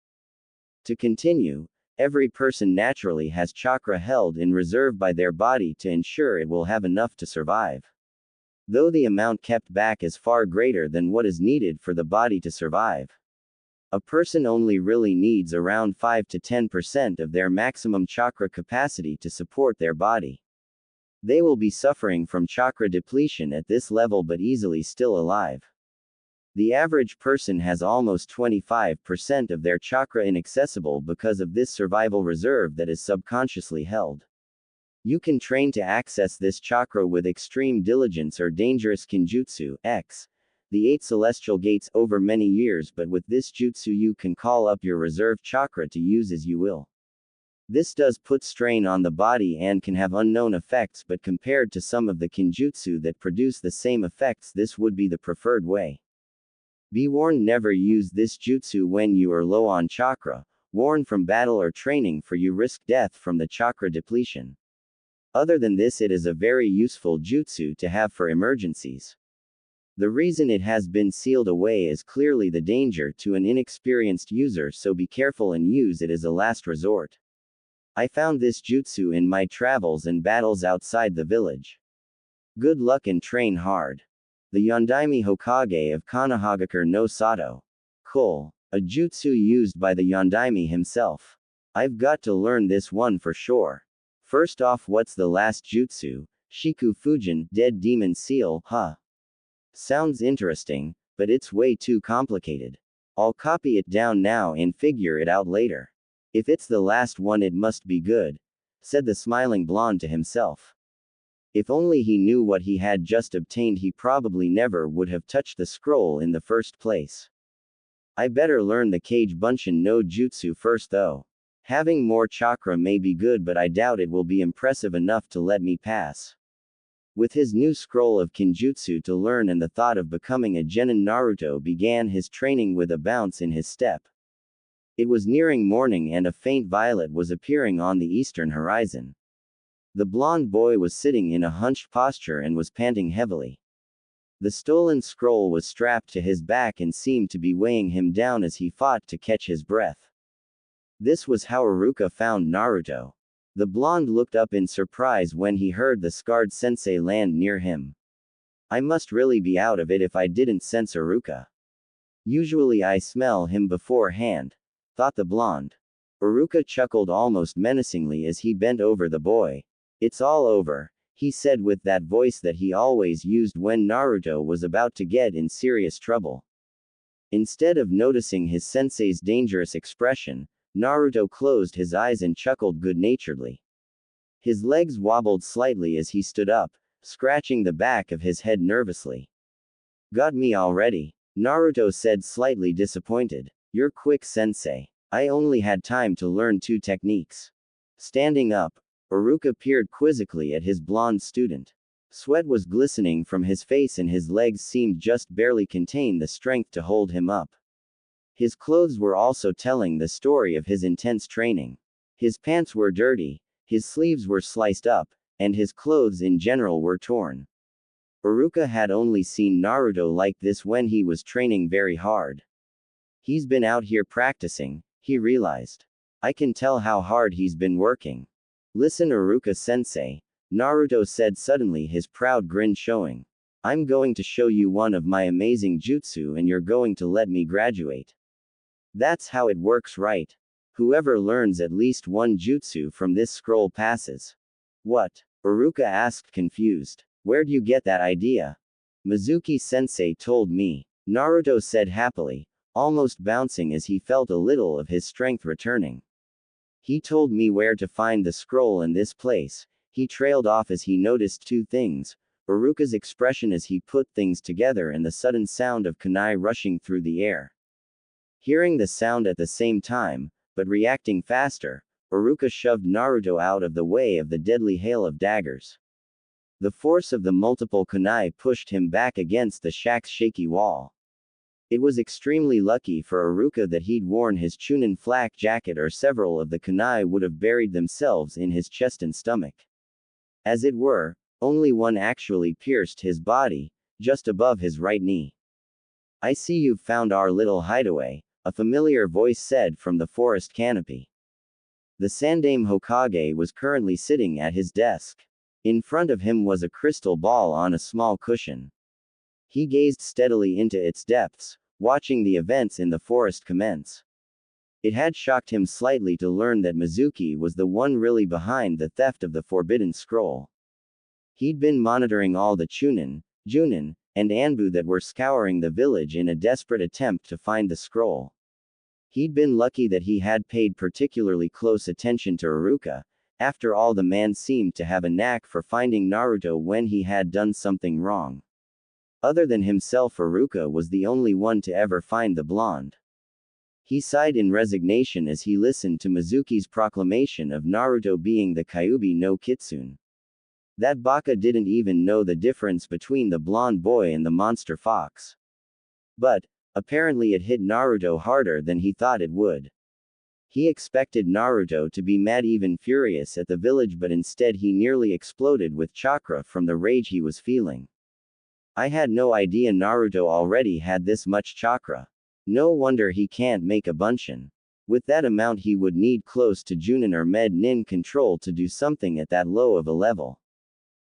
S1: To continue, every person naturally has chakra held in reserve by their body to ensure it will have enough to survive. Though the amount kept back is far greater than what is needed for the body to survive. A person only really needs around 5 to 10% of their maximum chakra capacity to support their body. They will be suffering from chakra depletion at this level but easily still alive. The average person has almost 25% of their chakra inaccessible because of this survival reserve that is subconsciously held. You can train to access this chakra with extreme diligence or dangerous kinjutsu, X, the 8 celestial gates, over many years, but with this jutsu you can call up your reserve chakra to use as you will. This does put strain on the body and can have unknown effects, but compared to some of the kinjutsu that produce the same effects this would be the preferred way. Be warned, never use this jutsu when you are low on chakra. Warn from battle or training, for you risk death from the chakra depletion. Other than this, it is a very useful jutsu to have for emergencies. The reason it has been sealed away is clearly the danger to an inexperienced user, so be careful and use it as a last resort. I found this jutsu in my travels and battles outside the village. Good luck and train hard. The Yondaime Hokage of Konohagakure no Sato. Cool. A jutsu used by the Yondaime himself. I've got to learn this one for sure. First off, what's the last jutsu? Shiku Fujin, Dead Demon Seal, huh? Sounds interesting, but it's way too complicated. I'll copy it down now and figure it out later. If it's the last one it must be good, said the smiling blonde to himself. If only he knew what he had just obtained, he probably never would have touched the scroll in the first place. I better learn the Kage Bunshin no Jutsu first though. Having more chakra may be good, but I doubt it will be impressive enough to let me pass. With his new scroll of Kinjutsu to learn and the thought of becoming a genin, Naruto began his training with a bounce in his step. It was nearing morning and a faint violet was appearing on the eastern horizon. The blonde boy was sitting in a hunched posture and was panting heavily. The stolen scroll was strapped to his back and seemed to be weighing him down as he fought to catch his breath. This was how Iruka found Naruto. The blonde looked up in surprise when he heard the scarred sensei land near him. I must really be out of it if I didn't sense Iruka. Usually I smell him beforehand, thought the blonde. Iruka chuckled almost menacingly as he bent over the boy. It's all over, he said with that voice that he always used when Naruto was about to get in serious trouble. Instead of noticing his sensei's dangerous expression, Naruto closed his eyes and chuckled good-naturedly. His legs wobbled slightly as he stood up, scratching the back of his head nervously. Got me already, Naruto said, slightly disappointed. You're quick, sensei. I only had time to learn 2 techniques. Standing up, Iruka peered quizzically at his blonde student. Sweat was glistening from his face and his legs seemed just barely contain the strength to hold him up. His clothes were also telling the story of his intense training. His pants were dirty, his sleeves were sliced up, and his clothes in general were torn. Iruka had only seen Naruto like this when he was training very hard. He's been out here practicing, he realized. I can tell how hard he's been working. Listen, Iruka-sensei, Naruto said suddenly, his proud grin showing. I'm going to show you one of my amazing jutsu and you're going to let me graduate. That's how it works, right? Whoever learns at least one jutsu from this scroll passes. What? Iruka asked, confused. Where'd you get that idea? Mizuki-sensei told me, Naruto said happily, almost bouncing as he felt a little of his strength returning. He told me where to find the scroll in this place. He trailed off as he noticed 2 things, Iruka's expression as he put things together and the sudden sound of kunai rushing through the air. Hearing the sound at the same time, but reacting faster, Iruka shoved Naruto out of the way of the deadly hail of daggers. The force of the multiple kunai pushed him back against the shack's shaky wall. It was extremely lucky for Iruka that he'd worn his Chunin flak jacket, or several of the kunai would have buried themselves in his chest and stomach. As it were, only one actually pierced his body, just above his right knee. I see you've found our little hideaway, a familiar voice said from the forest canopy. The Sandaime Hokage was currently sitting at his desk. In front of him was a crystal ball on a small cushion. He gazed steadily into its depths, watching the events in the forest commence. It had shocked him slightly to learn that Mizuki was the one really behind the theft of the Forbidden Scroll. He'd been monitoring all the Chunin, Junin, and Anbu that were scouring the village in a desperate attempt to find the scroll. He'd been lucky that he had paid particularly close attention to Iruka. After all, the man seemed to have a knack for finding Naruto when he had done something wrong. Other than himself, Iruka was the only one to ever find the blonde. He sighed in resignation as he listened to Mizuki's proclamation of Naruto being the Kyuubi no Kitsune. That baka didn't even know the difference between the blonde boy and the monster fox. But, apparently it hit Naruto harder than he thought it would. He expected Naruto to be mad, even furious at the village, but instead he nearly exploded with chakra from the rage he was feeling. I had no idea Naruto already had this much chakra. No wonder he can't make a bunshin. With that amount he would need close to Junin or Med Nin control to do something at that low of a level.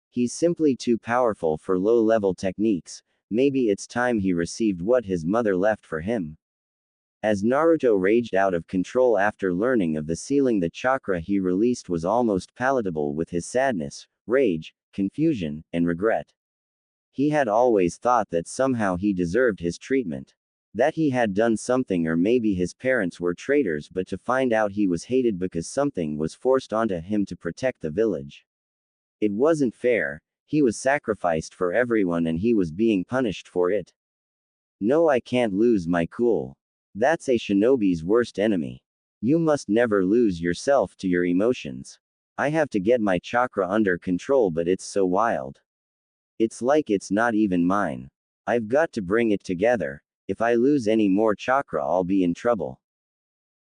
S1: He's simply too powerful for low-level techniques. Maybe it's time he received what his mother left for him. As Naruto raged out of control after learning of the sealing, the chakra he released was almost palatable with his sadness, rage, confusion, and regret. He had always thought that somehow he deserved his treatment. That he had done something, or maybe his parents were traitors, but to find out he was hated because something was forced onto him to protect the village. It wasn't fair. He was sacrificed for everyone and he was being punished for it. No, I can't lose my cool. That's a shinobi's worst enemy. You must never lose yourself to your emotions. I have to get my chakra under control, but it's so wild. It's like it's not even mine. I've got to bring it together. If I lose any more chakra, I'll be in trouble.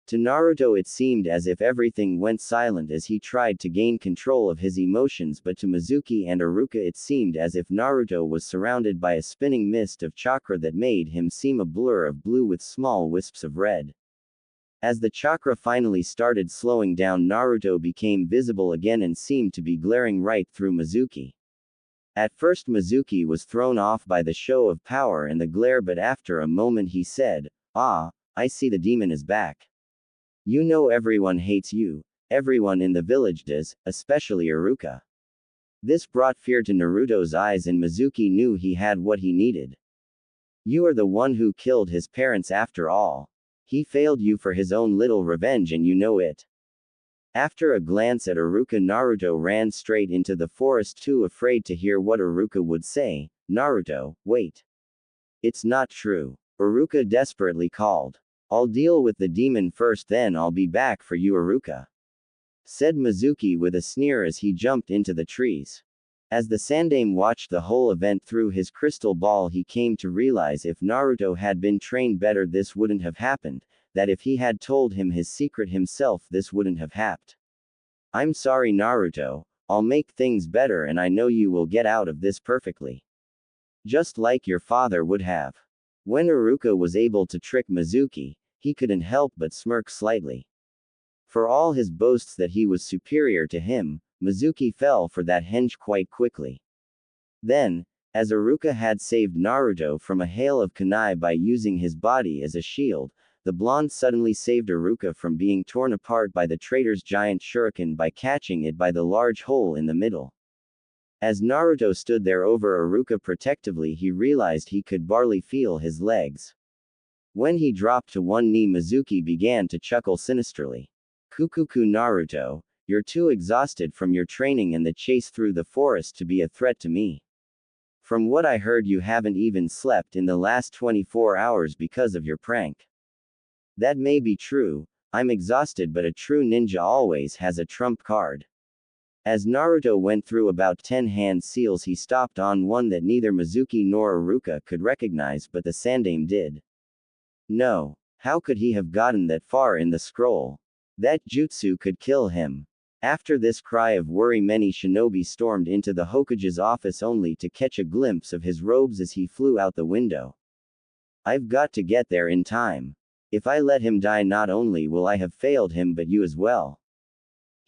S1: To Naruto it seemed as if everything went silent as he tried to gain control of his emotions, but to Mizuki and Iruka it seemed as if Naruto was surrounded by a spinning mist of chakra that made him seem a blur of blue with small wisps of red. As the chakra finally started slowing down, Naruto became visible again and seemed to be glaring right through Mizuki. At first Mizuki was thrown off by the show of power and the glare, but after a moment he said, "Ah, I see the demon is back. You know everyone hates you, everyone in the village does, especially Iruka." This brought fear to Naruto's eyes and Mizuki knew he had what he needed. "You are the one who killed his parents after all. He failed you for his own little revenge and you know it." After a glance at Iruka, Naruto ran straight into the forest, too afraid to hear what Iruka would say. "Naruto, wait. It's not true," Iruka desperately called. "I'll deal with the demon first, then I'll be back for you, Iruka," said Mizuki with a sneer as he jumped into the trees. As the Sandame watched the whole event through his crystal ball, he came to realize if Naruto had been trained better, this wouldn't have happened, that if he had told him his secret himself, this wouldn't have happened. "I'm sorry, Naruto, I'll make things better and I know you will get out of this perfectly. Just like your father would have." When Iruka was able to trick Mizuki, he couldn't help but smirk slightly. For all his boasts that he was superior to him, Mizuki fell for that hench quite quickly. Then, as Iruka had saved Naruto from a hail of kunai by using his body as a shield, the blonde suddenly saved Iruka from being torn apart by the traitor's giant shuriken by catching it by the large hole in the middle. As Naruto stood there over Iruka protectively, he realized he could barely feel his legs. When he dropped to one knee, Mizuki began to chuckle sinisterly. "Kukuku Naruto, you're too exhausted from your training and the chase through the forest to be a threat to me. From what I heard, you haven't even slept in the last 24 hours because of your prank." "That may be true, I'm exhausted, but a true ninja always has a trump card." As Naruto went through about 10 hand seals, he stopped on one that neither Mizuki nor Iruka could recognize, but the Sandame did. No. How could he have gotten that far in the scroll? That jutsu could kill him. After this cry of worry, many shinobi stormed into the Hokage's office only to catch a glimpse of his robes as he flew out the window. "I've got to get there in time. If I let him die, not only will I have failed him but you as well."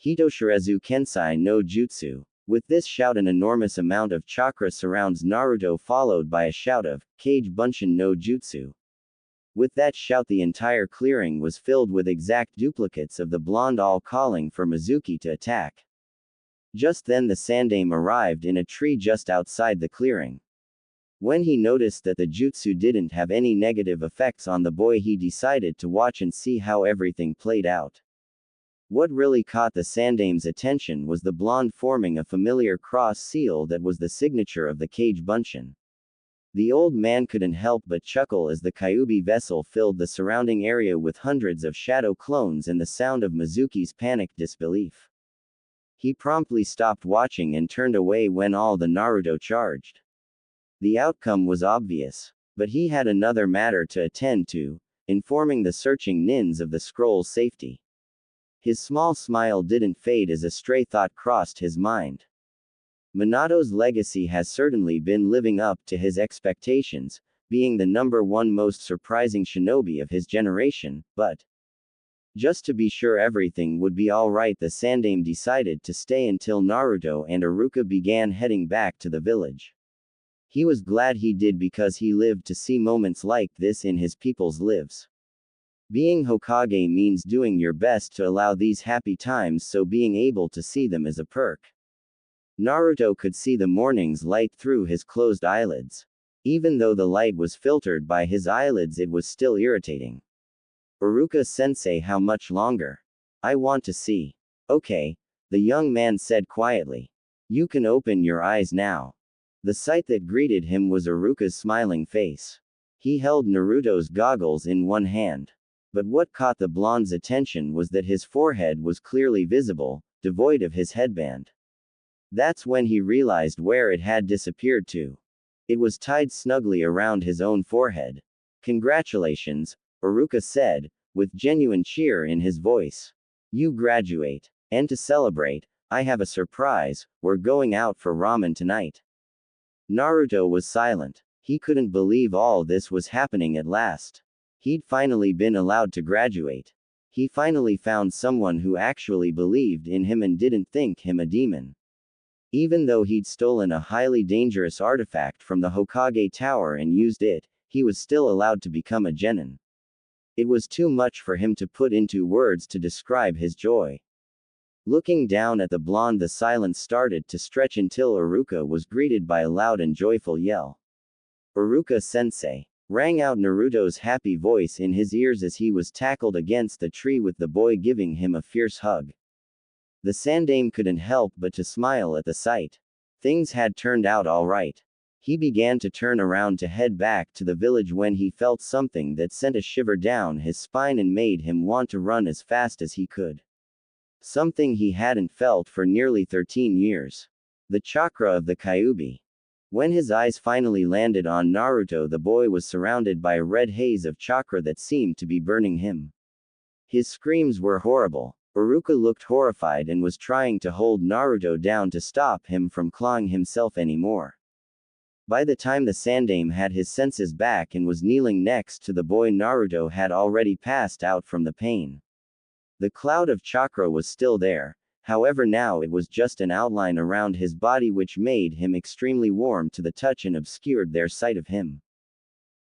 S1: Hitoshirezu Kensai no Jutsu. With this shout, an enormous amount of chakra surrounds Naruto, followed by a shout of Kage Bunshin no Jutsu. With that shout, the entire clearing was filled with exact duplicates of the blonde, all calling for Mizuki to attack. Just then the Sandame arrived in a tree just outside the clearing. When he noticed that the jutsu didn't have any negative effects on the boy, he decided to watch and see how everything played out. What really caught the Sandame's attention was the blonde forming a familiar cross seal that was the signature of the Kage Bunshin. The old man couldn't help but chuckle as the Kyuubi vessel filled the surrounding area with hundreds of shadow clones and the sound of Mizuki's panicked disbelief. He promptly stopped watching and turned away when all the Naruto charged. The outcome was obvious. But he had another matter to attend to, informing the searching nins of the scroll's safety. His small smile didn't fade as a stray thought crossed his mind. Minato's legacy has certainly been living up to his expectations, being the #1 most surprising shinobi of his generation, but just to be sure everything would be alright, the Sandame decided to stay until Naruto and Iruka began heading back to the village. He was glad he did, because he lived to see moments like this in his people's lives. Being Hokage means doing your best to allow these happy times, so being able to see them is a perk. Naruto could see the morning's light through his closed eyelids. Even though the light was filtered by his eyelids, it was still irritating. "Iruka-sensei, how much longer? I want to see." "Okay," the young man said quietly. "You can open your eyes now." The sight that greeted him was Iruka's smiling face. He held Naruto's goggles in one hand. But what caught the blonde's attention was that his forehead was clearly visible, devoid of his headband. That's when he realized where it had disappeared to. It was tied snugly around his own forehead. "Congratulations," Iruka said, with genuine cheer in his voice. You graduate. And to celebrate, I have a surprise, we're going out for ramen tonight. Naruto was silent. He couldn't believe all this was happening at last. He'd finally been allowed to graduate. He finally found someone who actually believed in him and didn't think him a demon. Even though he'd stolen a highly dangerous artifact from the Hokage Tower and used it, he was still allowed to become a genin. It was too much for him to put into words to describe his joy. Looking down at the blonde, the silence started to stretch until Iruka was greeted by a loud and joyful yell. "Iruka-sensei!" rang out Naruto's happy voice in his ears as he was tackled against the tree with the boy giving him a fierce hug. The Sandaime couldn't help but to smile at the sight. Things had turned out all right. He began to turn around to head back to the village when he felt something that sent a shiver down his spine and made him want to run as fast as he could. Something he hadn't felt for nearly 13 years. The chakra of the Kyuubi. When his eyes finally landed on Naruto, the boy was surrounded by a red haze of chakra that seemed to be burning him. His screams were horrible. Iruka looked horrified and was trying to hold Naruto down to stop him from clawing himself anymore. By the time the Sandaime had his senses back and was kneeling next to the boy, Naruto had already passed out from the pain. The cloud of chakra was still there, however now it was just an outline around his body which made him extremely warm to the touch and obscured their sight of him.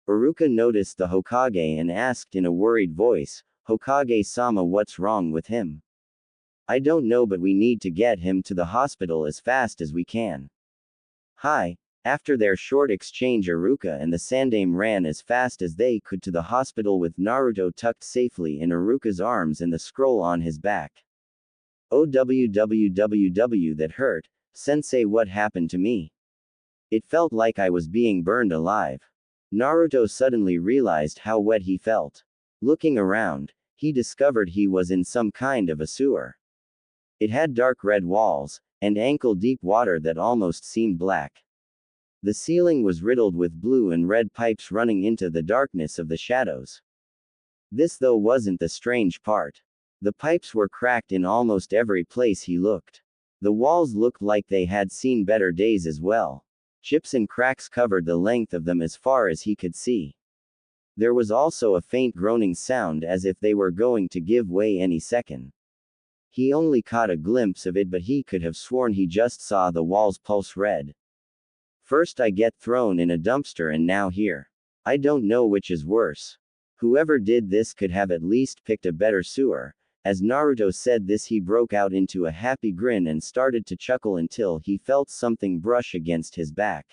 S1: Iruka noticed the Hokage and asked in a worried voice, "Hokage-sama, what's wrong with him?" "I don't know, but we need to get him to the hospital as fast as we can." "Hi." After their short exchange, Iruka and the Sandaime ran as fast as they could to the hospital with Naruto tucked safely in Iruka's arms and the scroll on his back. "OWWWW, that hurt. Sensei, what happened to me? It felt like I was being burned alive." Naruto suddenly realized how wet he felt. Looking around, he discovered he was in some kind of a sewer. It had dark red walls, and ankle-deep water that almost seemed black. The ceiling was riddled with blue and red pipes running into the darkness of the shadows. This, though, wasn't the strange part. The pipes were cracked in almost every place he looked. The walls looked like they had seen better days as well. Chips and cracks covered the length of them as far as he could see. There was also a faint groaning sound as if they were going to give way any second. He only caught a glimpse of it, but he could have sworn he just saw the walls pulse red. First I get thrown in a dumpster and now here. I don't know which is worse. Whoever did this could have at least picked a better sewer. As Naruto said this, he broke out into a happy grin and started to chuckle until he felt something brush against his back.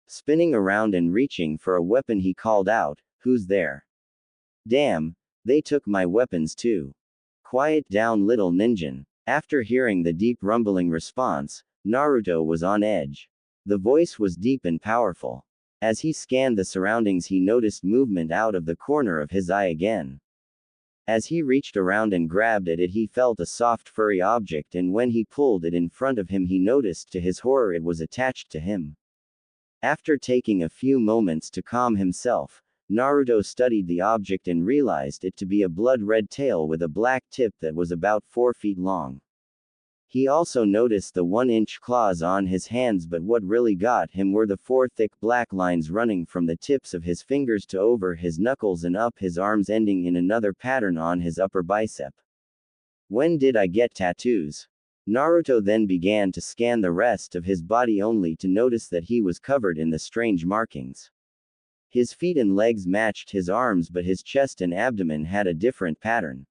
S1: Spinning around and reaching for a weapon, he called out, "Who's there?" "Damn, they took my weapons too." "Quiet down, little ninja." After hearing the deep rumbling response, Naruto was on edge. The voice was deep and powerful. As he scanned the surroundings, he noticed movement out of the corner of his eye again. As he reached around and grabbed at it, he felt a soft furry object, and when he pulled it in front of him, he noticed to his horror it was attached to him. After taking a few moments to calm himself, Naruto studied the object and realized it to be a blood-red tail with a black tip that was about 4 feet long. He also noticed the 1-inch claws on his hands, but what really got him were the 4 thick black lines running from the tips of his fingers to over his knuckles and up his arms, ending in another pattern on his upper bicep. When did I get tattoos? Naruto then began to scan the rest of his body only to notice that he was covered in the strange markings. His feet and legs matched his arms, but his chest and abdomen had a different pattern.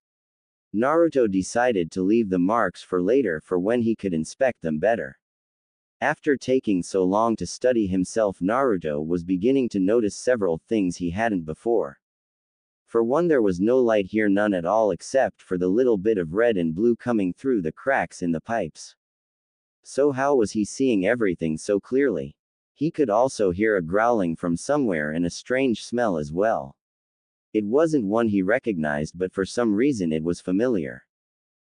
S1: Naruto decided to leave the marks for later, for when he could inspect them better. After taking so long to study himself, Naruto was beginning to notice several things he hadn't before. For one, there was no light here, none at all, except for the little bit of red and blue coming through the cracks in the pipes. So how was he seeing everything so clearly? He could also hear a growling from somewhere and a strange smell as well. It wasn't one he recognized, but for some reason it was familiar.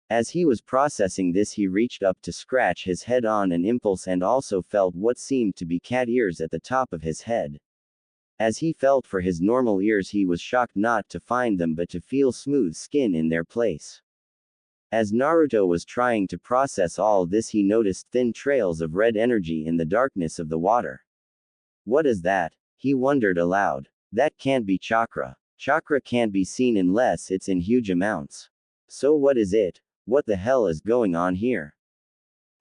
S1: As he was processing this, he reached up to scratch his head on an impulse and also felt what seemed to be cat ears at the top of his head. As he felt for his normal ears, he was shocked not to find them but to feel smooth skin in their place. As Naruto was trying to process all this, he noticed thin trails of red energy in the darkness of the water. What is that? He wondered aloud. That can't be chakra. Chakra can't be seen unless it's in huge amounts. So what is it? What the hell is going on here?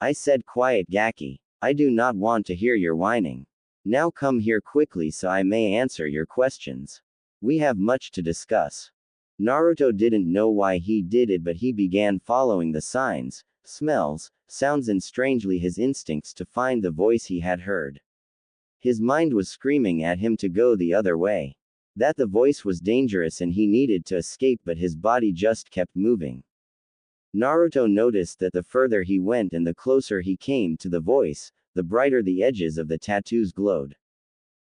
S1: I said, quiet Gaki. I do not want to hear your whining. Now come here quickly so I may answer your questions. We have much to discuss. Naruto didn't know why he did it, but he began following the signs, smells, sounds, and strangely his instincts to find the voice he had heard. His mind was screaming at him to go the other way. That the voice was dangerous and he needed to escape, but his body just kept moving. Naruto noticed that the further he went and the closer he came to the voice, the brighter the edges of the tattoos glowed.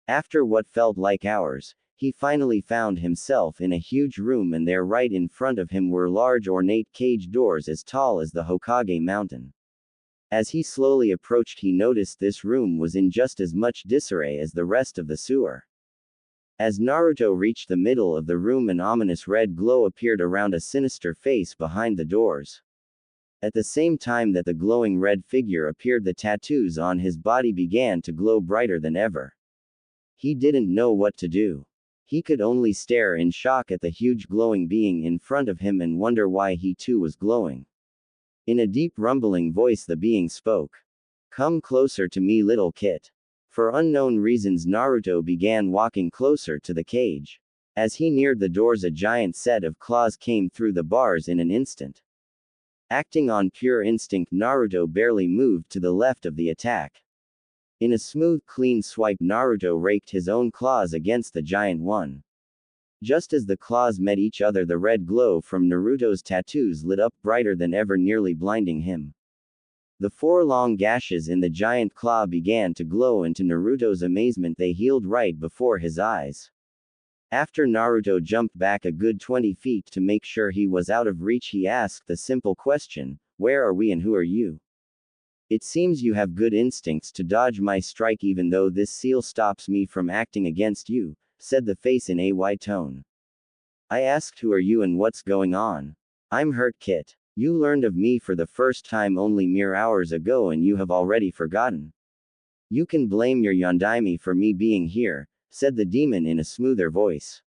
S1: After what felt like hours, he finally found himself in a huge room, and there right in front of him were large ornate cage doors as tall as the Hokage mountain. As he slowly approached, he noticed this room was in just as much disarray as the rest of the sewer. As Naruto reached the middle of the room, an ominous red glow appeared around a sinister face behind the doors. At the same time that the glowing red figure appeared, the tattoos on his body began to glow brighter than ever. He didn't know what to do. He could only stare in shock at the huge glowing being in front of him and wonder why he too was glowing. In a deep rumbling voice the being spoke. Come closer to me, little kit. For unknown reasons, Naruto began walking closer to the cage. As he neared the doors, a giant set of claws came through the bars in an instant. Acting on pure instinct, Naruto barely moved to the left of the attack. In a smooth, clean swipe, Naruto raked his own claws against the giant one. Just as the claws met each other, the red glow from Naruto's tattoos lit up brighter than ever, nearly blinding him. The 4 long gashes in the giant claw began to glow, and to Naruto's amazement they healed right before his eyes. After Naruto jumped back a good 20 feet to make sure he was out of reach, he asked the simple question, where are we and who are you? It seems you have good instincts to dodge my strike, even though this seal stops me from acting against you, said the face in a white tone. I asked who are you and what's going on? I'm hurt, Kit. You learned of me for the first time only mere hours ago and you have already forgotten. You can blame your Yondaime for me being here, said the demon in a smoother voice.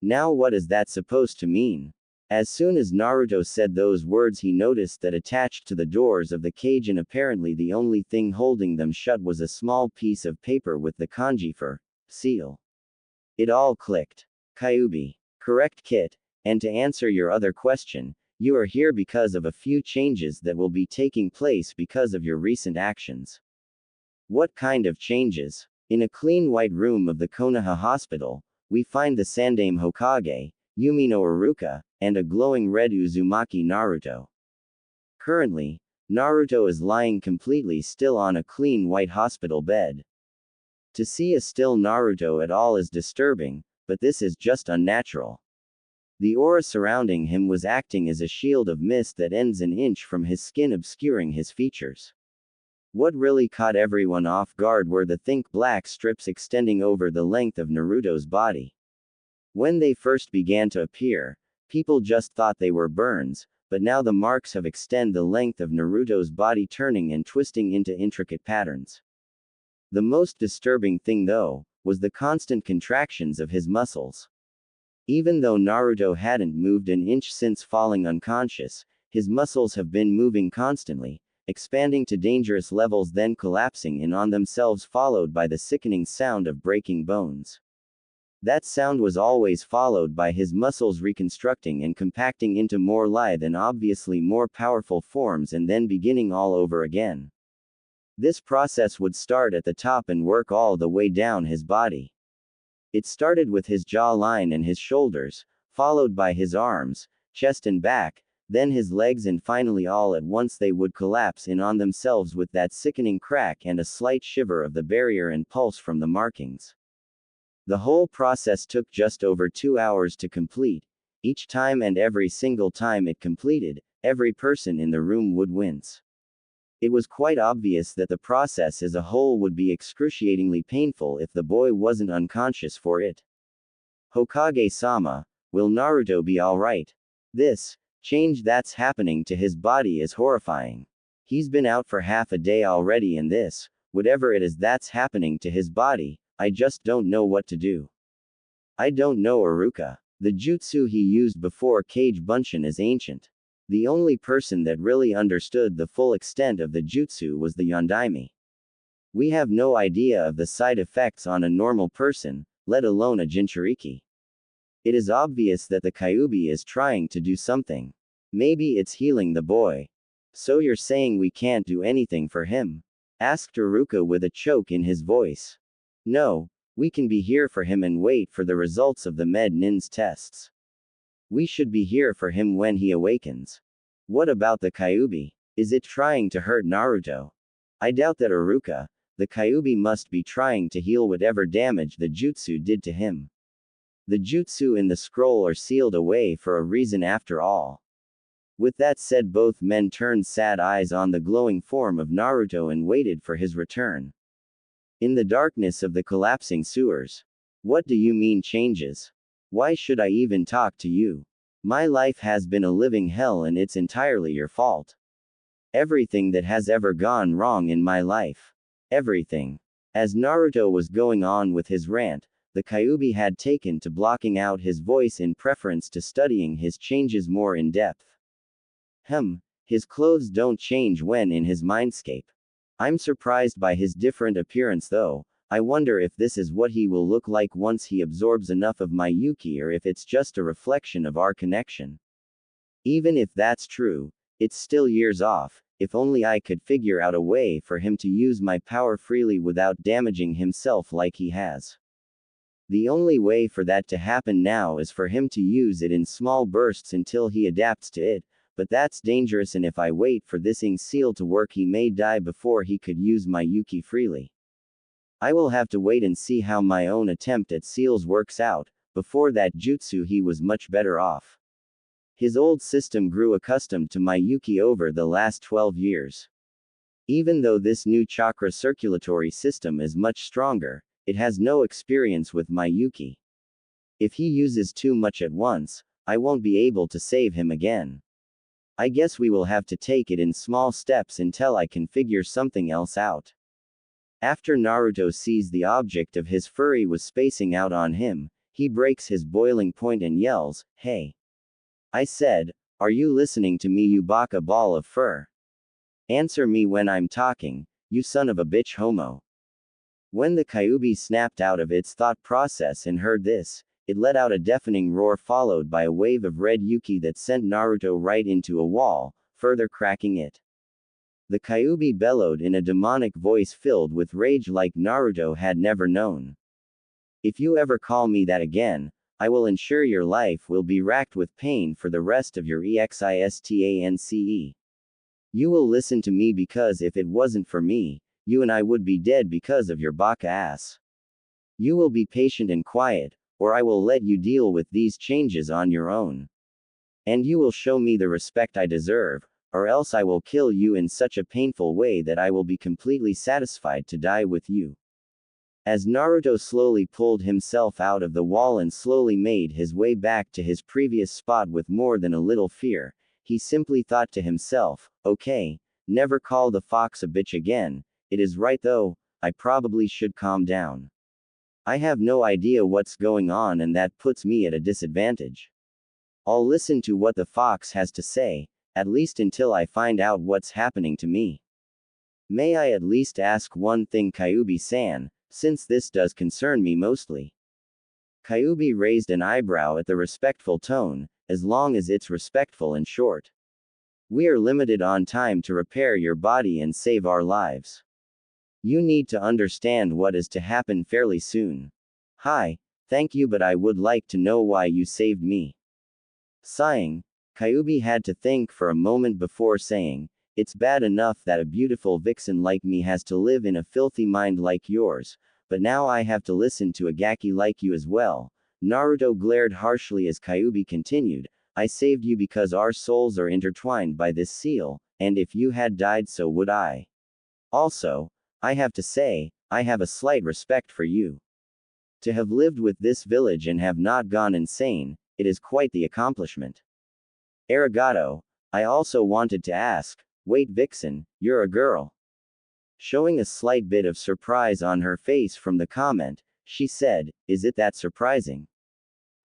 S1: Now what is that supposed to mean? As soon as Naruto said those words, he noticed that attached to the doors of the cage, and apparently the only thing holding them shut, was a small piece of paper with the kanji for seal. It all clicked. Kyuubi. Correct, Kit. And to answer your other question, you are here because of a few changes that will be taking place because of your recent actions. What kind of changes? In a clean white room of the Konoha hospital, we find the Sandaime Hokage, Yumi no Iruka, and a glowing red Uzumaki Naruto. Currently, Naruto is lying completely still on a clean white hospital bed. To see a still Naruto at all is disturbing, but this is just unnatural. The aura surrounding him was acting as a shield of mist that ends an inch from his skin, obscuring his features. What really caught everyone off guard were the thick black strips extending over the length of Naruto's body. When they first began to appear, people just thought they were burns, but now the marks have extended the length of Naruto's body, turning and twisting into intricate patterns. The most disturbing thing, though, was the constant contractions of his muscles. Even though Naruto hadn't moved an inch since falling unconscious, his muscles have been moving constantly, expanding to dangerous levels, then collapsing in on themselves, followed by the sickening sound of breaking bones. That sound was always followed by his muscles reconstructing and compacting into more lithe and obviously more powerful forms, and then beginning all over again. This process would start at the top and work all the way down his body. It started with his jawline and his shoulders, followed by his arms, chest and back, then his legs, and finally all at once they would collapse in on themselves with that sickening crack and a slight shiver of the barrier and pulse from the markings. The whole process took just over 2 hours to complete. Each time and every single time it completed, every person in the room would wince. It was quite obvious that the process as a whole would be excruciatingly painful if the boy wasn't unconscious for it. Hokage-sama, will Naruto be alright? This change that's happening to his body is horrifying. He's been out for half a day already and this, whatever it is that's happening to his body, I just don't know what to do. I don't know Iruka. The jutsu he used before Kage Bunshin is ancient. The only person that really understood the full extent of the jutsu was the Yondaime. We have no idea of the side effects on a normal person, let alone a Jinchuriki. It is obvious that the Kyuubi is trying to do something. Maybe it's healing the boy. So you're saying we can't do anything for him? Asked Iruka with a choke in his voice. No, we can be here for him and wait for the results of the Med Nin's tests. We should be here for him when he awakens. What about the Kyuubi? Is it trying to hurt Naruto? I doubt that Iruka. The Kyuubi must be trying to heal whatever damage the jutsu did to him. The jutsu in the scroll are sealed away for a reason after all. With that said, both men turned sad eyes on the glowing form of Naruto and waited for his return. In the darkness of the collapsing sewers. What do you mean changes? Why should I even talk to you? My life has been a living hell and it's entirely your fault. Everything that has ever gone wrong in my life. Everything. As Naruto was going on with his rant, the Kyuubi had taken to blocking out his voice in preference to studying his changes more in depth. His clothes don't change when in his mindscape. I'm surprised by his different appearance though. I wonder if this is what he will look like once he absorbs enough of my Yuki or if it's just a reflection of our connection. Even if that's true, it's still years off. If only I could figure out a way for him to use my power freely without damaging himself like he has. The only way for that to happen now is for him to use it in small bursts until he adapts to it, but that's dangerous, and if I wait for this ink seal to work he may die before he could use my Yuki freely. I will have to wait and see how my own attempt at seals works out. Before that jutsu he was much better off. His old system grew accustomed to my Yuki over the last 12 years. Even though this new chakra circulatory system is much stronger, it has no experience with my Yuki. If he uses too much at once, I won't be able to save him again. I guess we will have to take it in small steps until I can figure something else out. After Naruto sees the object of his fury was spacing out on him, he breaks his boiling point and yells, "Hey! I said, are you listening to me, you baka ball of fur? Answer me when I'm talking, you son of a bitch homo." When the Kyuubi snapped out of its thought process and heard this, it let out a deafening roar followed by a wave of red Yuki that sent Naruto right into a wall, further cracking it. The Kyuubi bellowed in a demonic voice filled with rage like Naruto had never known. "If you ever call me that again, I will ensure your life will be racked with pain for the rest of your existence. You will listen to me because if it wasn't for me, you and I would be dead because of your baka ass. You will be patient and quiet, or I will let you deal with these changes on your own. And you will show me the respect I deserve, or else I will kill you in such a painful way that I will be completely satisfied to die with you." As Naruto slowly pulled himself out of the wall and slowly made his way back to his previous spot with more than a little fear, he simply thought to himself, "Okay, never call the fox a bitch again. It is right though, I probably should calm down. I have no idea what's going on and that puts me at a disadvantage. I'll listen to what the fox has to say, at least until I find out what's happening to me. May I at least ask one thing, Kyuubi-san, since this does concern me mostly?" Kyuubi raised an eyebrow at the respectful tone, as long as it's respectful and short. "We are limited on time to repair your body and save our lives. You need to understand what is to happen fairly soon. Hi, thank you, but I would like to know why you saved me." Sighing, Kyuubi had to think for a moment before saying, "It's bad enough that a beautiful vixen like me has to live in a filthy mind like yours, but now I have to listen to a gaki like you as well." Naruto glared harshly as Kyuubi continued, "I saved you because our souls are intertwined by this seal, and if you had died, so would I. Also, I have to say, I have a slight respect for you. To have lived with this village and have not gone insane, it is quite the accomplishment. Arigato. I also wanted to ask, wait, Vixen, you're a girl. Showing a slight bit of surprise on her face from the comment, she said, is it that surprising?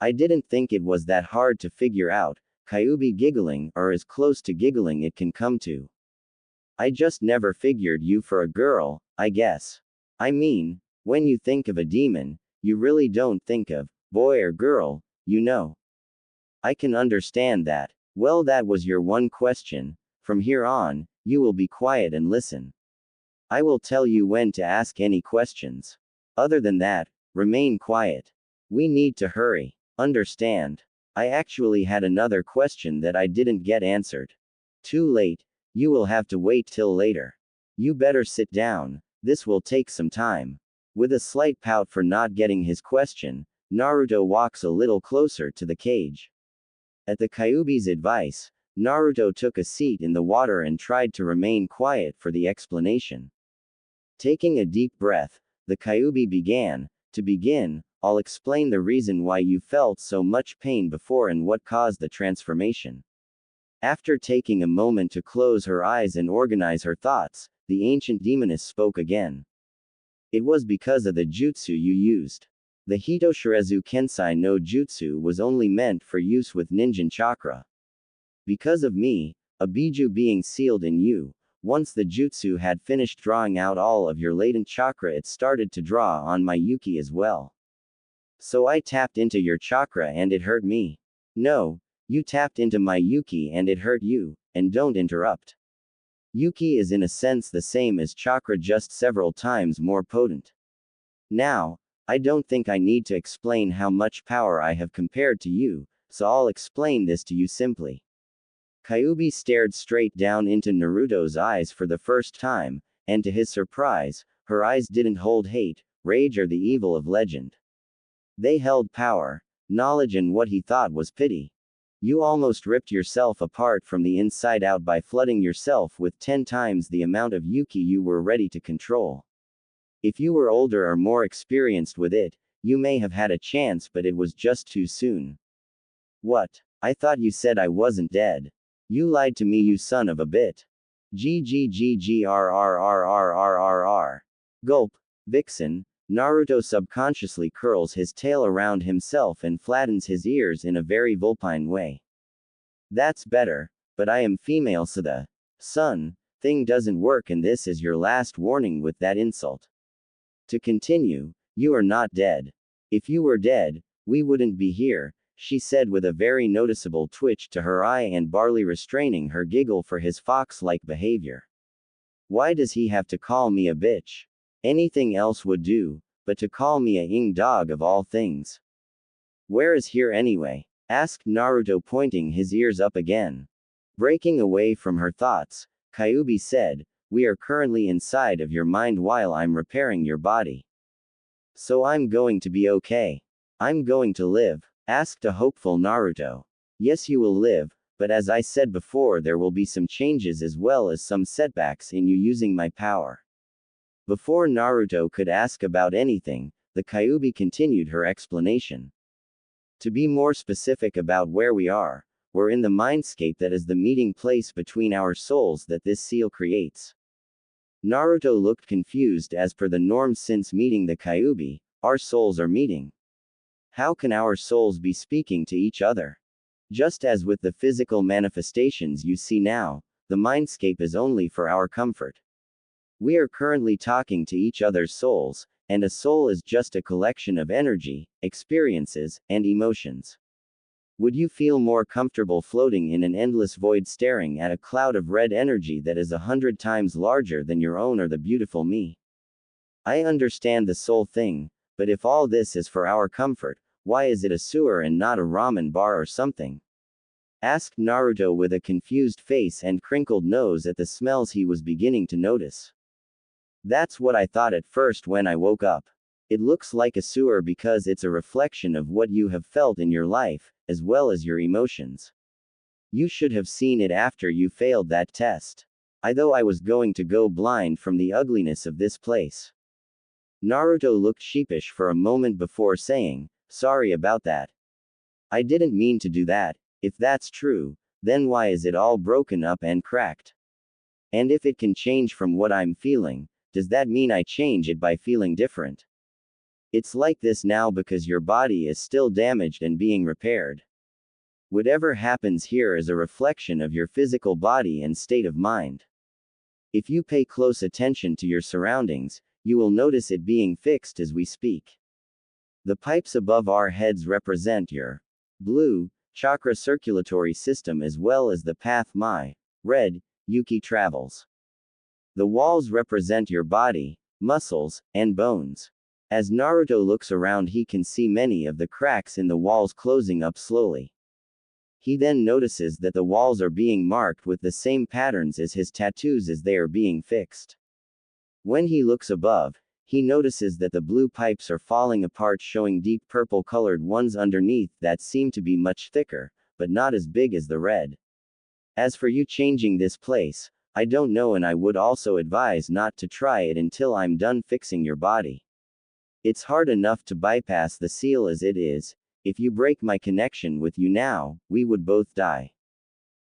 S1: I didn't think it was that hard to figure out, Kyubi giggling, or as close to giggling it can come to. I just never figured you for a girl, I guess. I mean, when you think of a demon, you really don't think of boy or girl, you know. I can understand that. Well, that was your one question. From here on, you will be quiet and listen. I will tell you when to ask any questions. Other than that, remain quiet. We need to hurry. Understand? I actually had another question that I didn't get answered. Too late, you will have to wait till later. You better sit down, this will take some time. With a slight pout for not getting his question, Naruto walks a little closer to the cage. At the Kyuubi's advice, Naruto took a seat in the water and tried to remain quiet for the explanation. Taking a deep breath, the Kyuubi began, to begin, I'll explain the reason why you felt so much pain before and what caused the transformation. After taking a moment to close her eyes and organize her thoughts, the ancient demoness spoke again. It was because of the jutsu you used. The Hitoshirezu Kensai no Jutsu was only meant for use with ninjin chakra. Because of me, a biju being sealed in you, once the jutsu had finished drawing out all of your latent chakra, it started to draw on my Yuki as well. So I tapped into your chakra and it hurt me. No, you tapped into my Yuki and it hurt you, and don't interrupt. Yuki is in a sense the same as chakra, just several times more potent. Now, I don't think I need to explain how much power I have compared to you, so I'll explain this to you simply. Kyuubi stared straight down into Naruto's eyes for the first time, and to his surprise, her eyes didn't hold hate, rage, or the evil of legend. They held power, knowledge, and what he thought was pity. You almost ripped yourself apart from the inside out by flooding yourself with 10 times the amount of Yuki you were ready to control. If you were older or more experienced with it, you may have had a chance, but it was just too soon. What? I thought you said I wasn't dead. You lied to me, you son of a bit. GGGGRRRRRRR. Gulp. Vixen. Naruto subconsciously curls his tail around himself and flattens his ears in a very vulpine way. That's better, but I am female, so the son thing doesn't work, and this is your last warning with that insult. To continue, you are not dead. If you were dead, we wouldn't be here, she said with a very noticeable twitch to her eye and barely restraining her giggle for his fox-like behavior. Why does he have to call me a bitch? Anything else would do, but to call me a ing dog of all things. Where is here anyway? Asked Naruto, pointing his ears up again. Breaking away from her thoughts, Kyuubi said, we are currently inside of your mind while I'm repairing your body. So I'm going to be okay. I'm going to live? Asked a hopeful Naruto. Yes, you will live, but as I said before, there will be some changes as well as some setbacks in you using my power. Before Naruto could ask about anything, the Kyuubi continued her explanation. To be more specific about where we are, we're in the mindscape that is the meeting place between our souls that this seal creates. Naruto looked confused. As per the norm, since meeting the Kyuubi, our souls are meeting. How can our souls be speaking to each other? Just as with the physical manifestations you see now, the mindscape is only for our comfort. We are currently talking to each other's souls, and a soul is just a collection of energy, experiences, and emotions. Would you feel more comfortable floating in an endless void staring at a cloud of red energy that is 100 times larger than your own or the beautiful me? I understand the soul thing, but if all this is for our comfort, why is it a sewer and not a ramen bar or something? Asked Naruto with a confused face and crinkled nose at the smells he was beginning to notice. That's what I thought at first when I woke up. It looks like a sewer because it's a reflection of what you have felt in your life, as well as your emotions. You should have seen it after you failed that test. Though I was going to go blind from the ugliness of this place. Naruto looked sheepish for a moment before saying, "Sorry about that. I didn't mean to do that. If that's true, then why is it all broken up and cracked? And if it can change from what I'm feeling, does that mean I change it by feeling different? It's like this now because your body is still damaged and being repaired. Whatever happens here is a reflection of your physical body and state of mind. If you pay close attention to your surroundings, you will notice it being fixed as we speak. The pipes above our heads represent your blue chakra circulatory system as well as the path my red Yuki travels. The walls represent your body, muscles, and bones. As Naruto looks around, he can see many of the cracks in the walls closing up slowly. He then notices that the walls are being marked with the same patterns as his tattoos as they are being fixed. When he looks above, he notices that the blue pipes are falling apart, showing deep purple colored ones underneath that seem to be much thicker, but not as big as the red. As for you changing this place, I don't know, and I would also advise not to try it until I'm done fixing your body. It's hard enough to bypass the seal as it is. If you break my connection with you now, we would both die.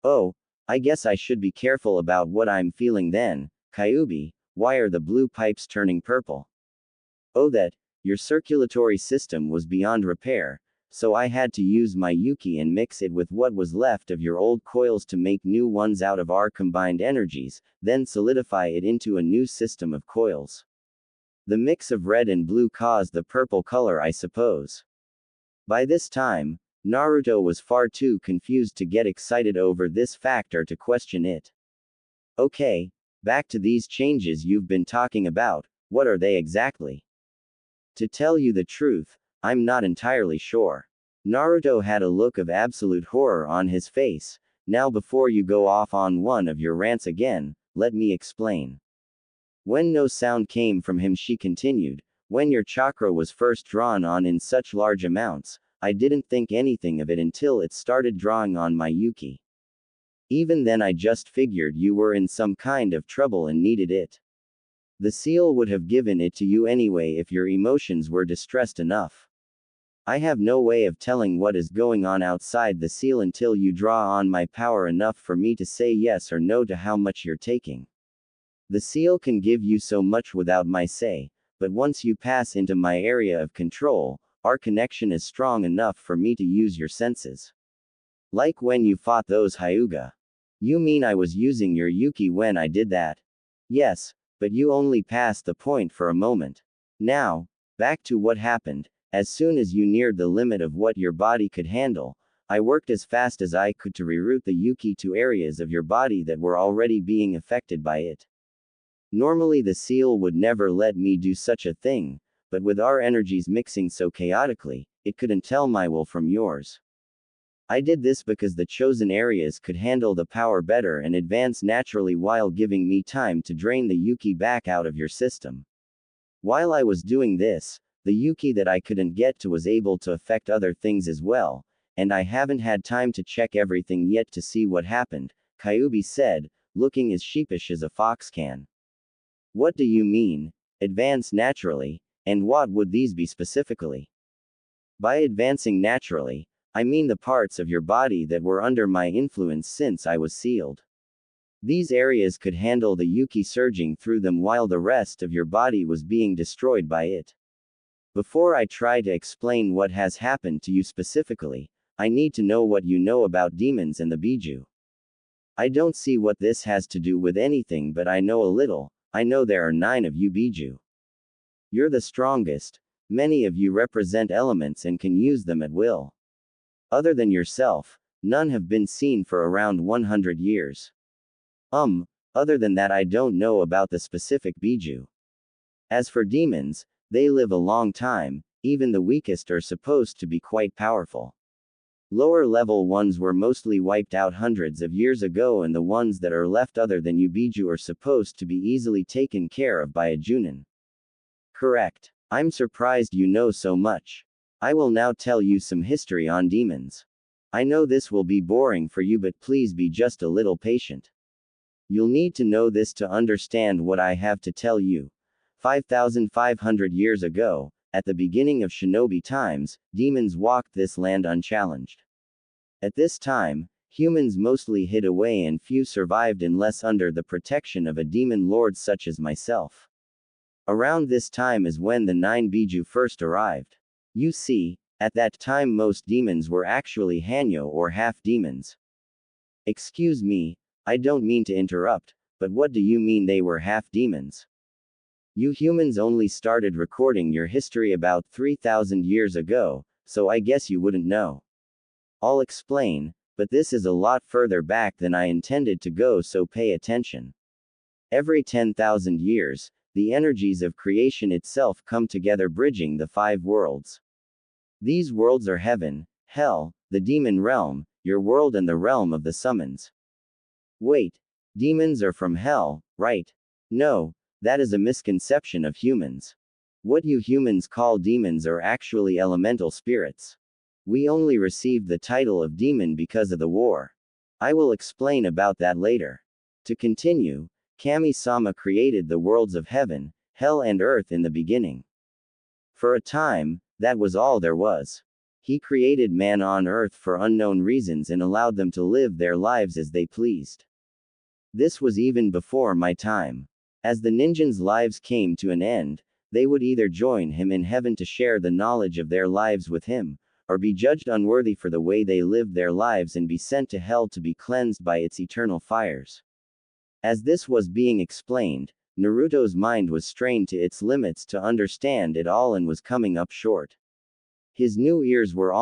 S1: Oh, I guess I should be careful about what I'm feeling then, Kyubi. Why are the blue pipes turning purple? Oh, that, your circulatory system was beyond repair, so I had to use my Yuki and mix it with what was left of your old coils to make new ones out of our combined energies, then solidify it into a new system of coils. The mix of red and blue caused the purple color, I suppose. By this time, Naruto was far too confused to get excited over this fact or to question it. Okay, back to these changes you've been talking about, what are they exactly? To tell you the truth, I'm not entirely sure. Naruto had a look of absolute horror on his face. Now, before you go off on one of your rants again, let me explain. When no sound came from him, she continued, when your chakra was first drawn on in such large amounts, I didn't think anything of it until it started drawing on my Yuki. Even then I just figured you were in some kind of trouble and needed it. The seal would have given it to you anyway if your emotions were distressed enough. I have no way of telling what is going on outside the seal until you draw on my power enough for me to say yes or no to how much you're taking. The seal can give you so much without my say, but once you pass into my area of control, our connection is strong enough for me to use your senses. Like when you fought those Hyuga. You mean I was using your Yuki when I did that? Yes, but you only passed the point for a moment. Now, back to what happened. As soon as you neared the limit of what your body could handle, I worked as fast as I could to reroute the Yuki to areas of your body that were already being affected by it. Normally the seal would never let me do such a thing, but with our energies mixing so chaotically, it couldn't tell my will from yours. I did this because the chosen areas could handle the power better and advance naturally while giving me time to drain the Yuki back out of your system. While I was doing this, the Yuki that I couldn't get to was able to affect other things as well, and I haven't had time to check everything yet to see what happened, Kyubi said, looking as sheepish as a fox can. What do you mean, advance naturally, and what would these be specifically? By advancing naturally, I mean the parts of your body that were under my influence since I was sealed. These areas could handle the Yuki surging through them while the rest of your body was being destroyed by it. Before I try to explain what has happened to you specifically, I need to know what you know about demons and the Biju. I don't see what this has to do with anything, but I know a little. I know there are 9 of you Biju. You're the strongest. Many of you represent elements and can use them at will. Other than yourself, none have been seen for around 100 years. Other than that I don't know about the specific Biju. As for demons, they live a long time, even the weakest are supposed to be quite powerful. Lower level ones were mostly wiped out hundreds of years ago, and the ones that are left other than you Biju are supposed to be easily taken care of by a Junin. Correct. I'm surprised you know so much. I will now tell you some history on demons. I know this will be boring for you, but please be just a little patient. You'll need to know this to understand what I have to tell you. 5,500 years ago, at the beginning of shinobi times, demons walked this land unchallenged. At this time, humans mostly hid away and few survived unless under the protection of a demon lord such as myself. Around this time is when the 9 Biju first arrived. You see, at that time most demons were actually Hanyo or half-demons. Excuse me, I don't mean to interrupt, but what do you mean they were half-demons? You humans only started recording your history about 3,000 years ago, so I guess you wouldn't know. I'll explain, but this is a lot further back than I intended to go, so pay attention. Every 10,000 years, the energies of creation itself come together, bridging the 5 worlds. These worlds are heaven, hell, the demon realm, your world, and the realm of the summons. Wait, demons are from hell, right? No, that is a misconception of humans. What you humans call demons are actually elemental spirits. We only received the title of demon because of the war. I will explain about that later. To continue, Kami-sama created the worlds of heaven, hell, and earth in the beginning. For a time, that was all there was. He created man on earth for unknown reasons and allowed them to live their lives as they pleased. This was even before my time. As the ninjas' lives came to an end, they would either join him in heaven to share the knowledge of their lives with him, or be judged unworthy for the way they lived their lives and be sent to hell to be cleansed by its eternal fires. As this was being explained, Naruto's mind was strained to its limits to understand it all and was coming up short. His new ears were